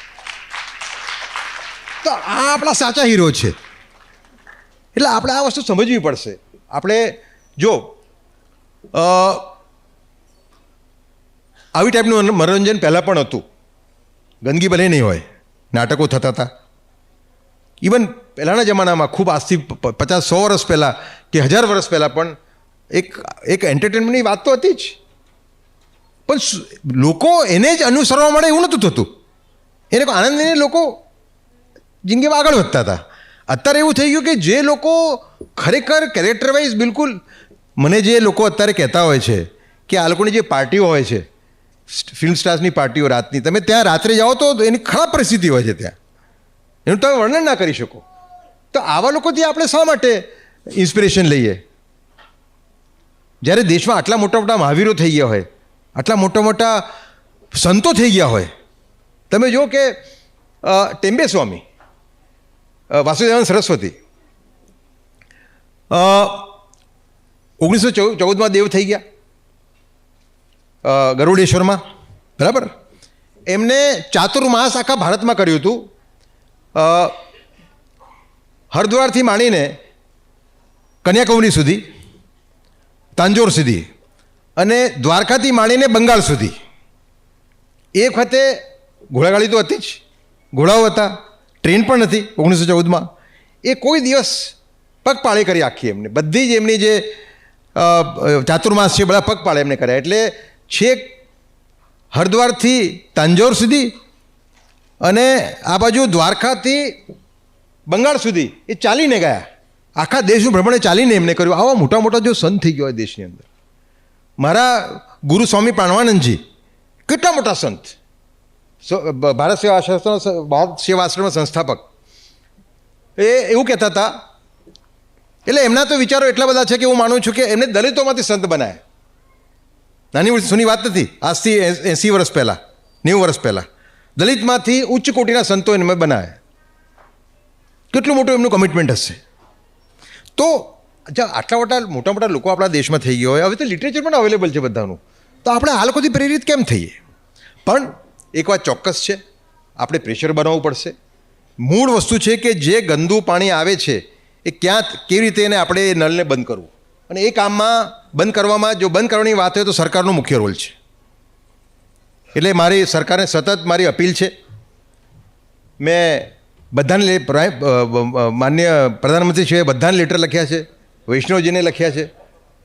તો આ આપણા સાચા હીરો છે. એટલે આપણે આ વસ્તુ સમજવી પડશે. આપણે જો આવી ટાઈપનું મનોરંજન પહેલાં પણ હતું, ગંદકી ભલે નહીં હોય, નાટકો થતા હતા. ઇવન પહેલાંના જમાનામાં ખૂબ આજથી 50-100 વર્ષ પહેલાં કે 1000 વર્ષ પહેલાં પણ એક એન્ટરટેનમેન્ટની વાત તો હતી જ, પણ લોકો એને જ અનુસરવા મળે એવું નહોતું થતું. એને આનંદ લઈને લોકો જિંદગીમાં આગળ વધતા હતા. અત્યારે એવું થઈ ગયું કે જે લોકો ખરેખર કેરેક્ટર વાઇઝ બિલકુલ, મને જે લોકો અત્યારે કહેતા હોય છે કે આ લોકોની જે પાર્ટીઓ હોય છે, ફિલ્મ સ્ટાર્સની પાર્ટીઓ રાતની, તમે ત્યાં રાત્રે જાઓ તો એની ખરાબ પરિસ્થિતિ હોય છે ત્યાં, એનું તમે વર્ણન ના કરી શકો. તો આવા લોકોથી આપણે શા માટે ઇન્સ્પિરેશન લઈએ? જ્યારે દેશમાં આટલા મોટા મોટા મહાવીરો થઈ ગયા હોય, આટલા મોટા મોટા સંતો થઈ ગયા હોય. તમે જુઓ કે ટેમ્બે સ્વામી, વાસુદેવાનંદ સરસ્વતી 1914માં દેવ થઈ ગયા ગરુડેશ્વરમાં, બરાબર. એમને ચાતુર્માસ આખા ભારતમાં કર્યું હતું. હરિદ્વારથી માંડીને કન્યાકુમારી સુધી, તાંજોર સુધી, અને દ્વારકાથી માંડીને બંગાળ સુધી. એ વખતે ઘોડાગાડી તો હતી જ, ઘોડાઓ હતા, ટ્રેન પણ નથી 1914માં. એ કોઈ દિવસ પગપાળે કરી આખી એમને, બધી જ એમની જે ચાતુર્માસ છે બધા પગપાળે એમને કર્યા. એટલે છેક હરિદ્વારથી તાંજોર સુધી અને આ બાજુ દ્વારકાથી બંગાળ સુધી એ ચાલીને ગયા. આખા દેશનું ભ્રમણે ચાલીને એમને કર્યું. આવા મોટા મોટા જો સંત થઈ ગયો હોય દેશની અંદર. મારા ગુરુ સ્વામી પ્રાણવાનંદજી કેટલા મોટા સંત, ભારત સેવા આશ્રમના સંસ્થાપક એ એવું કહેતા હતા, એટલે એમના તો વિચારો એટલા બધા છે કે હું માનું છું કે એમને દલિતોમાંથી સંત બનાવ્યા. નાની સૂની વાત નથી. આજથી 80 વર્ષ પહેલાં, 90 વર્ષ પહેલાં દલિતમાંથી ઉચ્ચ કોટીના સંતો એમને બનાવ્યા. કેટલું મોટું એમનું કમિટમેન્ટ હશે. તો આટલા મોટા મોટા લોકો આપણા દેશમાં થઈ ગયા હોય, હવે તો લિટરેચર પણ અવેલેબલ છે બધાનું, તો આપણે આ લોકોથી પ્રેરિત કેમ થઈએ? પણ એક વાત ચોક્કસ છે, આપણે પ્રેશર બનાવવું પડશે. મૂળ વસ્તુ છે કે જે ગંદુ પાણી આવે છે એ કેવી રીતે એને આપણે એ નળને બંધ કરવું, અને એ કામમાં બંધ કરવામાં, જો બંધ કરવાની વાત હોય તો સરકારનો મુખ્ય રોલ છે. એટલે મારી સરકારને સતત મારી અપીલ છે. મેં બધાને માન્ય પ્રધાનમંત્રીશ્રીએ બધાને લેટર લખ્યા છે, વૈષ્ણવજીને લખ્યા છે,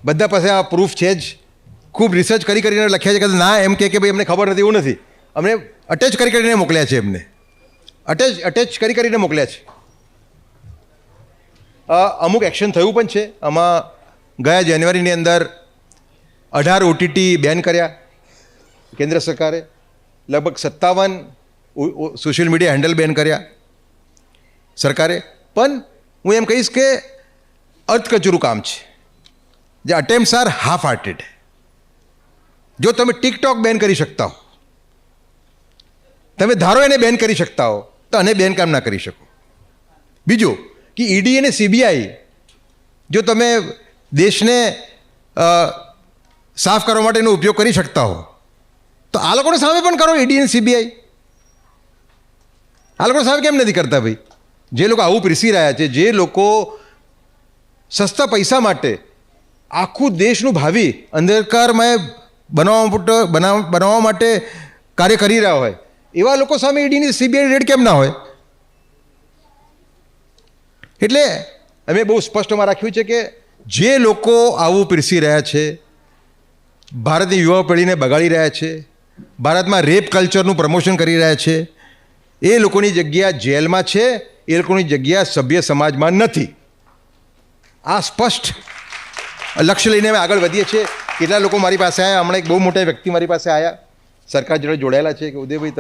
બધા પાસે આ પ્રૂફ છે જ. ખૂબ રિસર્ચ કરીને લખ્યા છે કે ના એમ કે ભાઈ અમને ખબર નથી, એવું નથી. અમને અટેચ કરીને મોકલ્યા છે, એમને અટેચ કરીને મોકલ્યા છે. અમુક એક્શન થયું પણ છે. આમાં ગયા જાન્યુઆરીની અંદર 18 OTT બેન કર્યા કેન્દ્ર સરકારે, લગભગ 57 સોશિયલ મીડિયા હેન્ડલ બેન કર્યા સરકારે. પણ હું એમ કહીશ કે અર્થકચરું કામ છે. જે અટેમ્પ્ટ્સ આર હાફ હાર્ટેડ. જો તમે ટિકટોક બેન કરી શકતા હો, તમે ધારો એને બેન કરી શકતા હો, તો આને બેન કામ ના કરી શકો. બીજું કે ઈડી અને CBI જો તમે દેશને સાફ કરવા માટેનો ઉપયોગ કરી શકતા હો, તો આ લોકોને સામે પણ કરો. ઈડી અને CBI આ લોકો સામે કેમ નથી કરતા ભાઈ? જે લોકો આવું પીરસી રહ્યા છે, જે લોકો સસ્તા પૈસા માટે આખું દેશનું ભાવિ અંધકારમય બનાવવા માટે કાર્ય કરી રહ્યા હોય, એવા લોકો સામે ઈડીની CBI રેડ કેમ ના હોય? એટલે અમે બહુ સ્પષ્ટમાં રાખ્યું છે કે જે લોકો આવું પીરસી રહ્યા છે, ભારતની યુવા પેઢીને બગાડી રહ્યા છે, ભારતમાં રેપ કલ્ચરનું પ્રમોશન કરી રહ્યા છે, એ લોકોની જગ્યા જેલમાં છે, એ લોકોની જગ્યા સભ્ય સમાજમાં નથી. આ સ્પષ્ટ લક્ષ્ય લઈને અમે આગળ વધીએ છીએ. કેટલા લોકો મારી પાસે આવ્યા, હમણાં એક બહુ મોટા વ્યક્તિ મારી પાસે આવ્યા, સરકાર જોડે જોડાયેલા છે, કે ઉદયભાઈ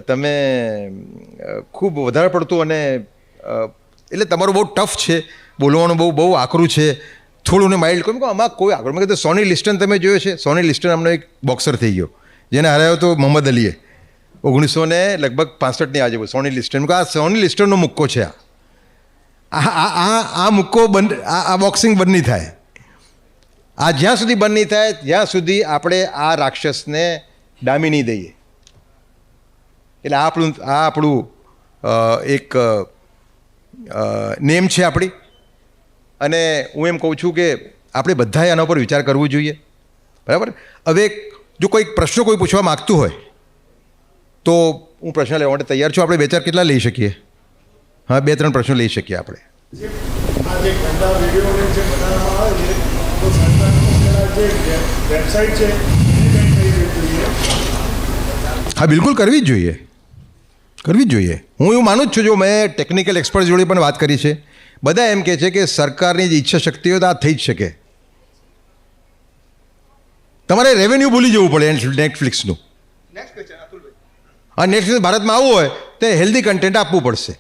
તમે ખૂબ વધારે પડતું, અને એટલે તમારું બહુ ટફ છે, બોલવાનું બહુ આકરું છે, થોડું ને માઇલ્ડ કહ્યું. આમાં કોઈ આગળ મેં કીધું સોની લિસ્ટન તમે જોયો છે? સોની લિસ્ટન અમને એક બોક્સર થઈ ગયો, જેને હરાયો તો મોહમ્મદ અલીએ 1965 આજુ. સોની લિસ્ટન, આ સોની લિસ્ટનનો મુક્કો છે. આ મુક્કો બંધ, આ બોક્સિંગ બંધ નહીં થાય. આ જ્યાં સુધી બંધ નહીં થાય ત્યાં સુધી આપણે આ રાક્ષસને ડામી નહીં દઈએ. એટલે આ આપણું એક નેમ છે આપણી. અને હું એમ કહું છું કે આપણે બધાએ આના પર વિચાર કરવો જોઈએ, બરાબર? હવે જો કોઈ પ્રશ્નો કોઈ પૂછવા માગતું હોય તો હું પ્રશ્ન લેવા માટે તૈયાર છું. આપણે 2-4 કેટલા લઈ શકીએ? હા, 2-3 પ્રશ્નો લઈ શકીએ આપણે. હા, બિલકુલ કરવી જ જોઈએ. હું એવું માનું જ છું. જો મેં ટેકનિકલ એક્સપર્ટ જોડે પણ વાત કરી છે, બધા એમ કહે છે કે સરકારની જે ઈચ્છા શક્તિ હોય તો આ થઈ જ શકે. તમારે રેવન્યુ ભૂલી જવું પડે નેટફ્લિક્સનું. આ નેટફ્લિક્સ ભારતમાં આવવું હોય તો હેલ્ધી કન્ટેન્ટ આપવું પડશે.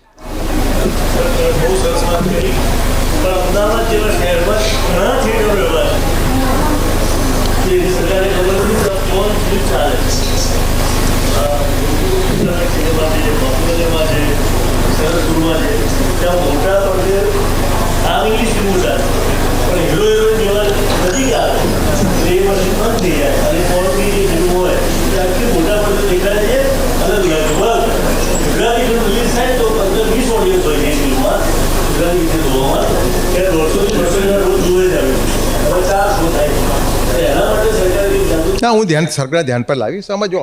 ના, હું સરકારના ધ્યાન પર લાવીશ. આમાં જો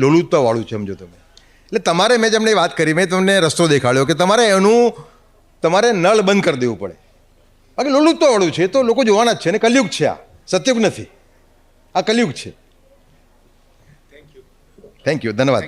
લોલુપતાવાળું છે, સમજો તમે. એટલે તમારે, મેં તમને વાત કરી, મેં તમને રસ્તો દેખાડ્યો કે તમારે નળ બંધ કરી દેવું પડે. બાકી લોલુપતાવાળું છે તો લોકો જોવાના જ છે. ને કલયુગ છે, આ સત્યુગ નથી, આ કલયુગ છે. Thank you. ધન્યવાદ.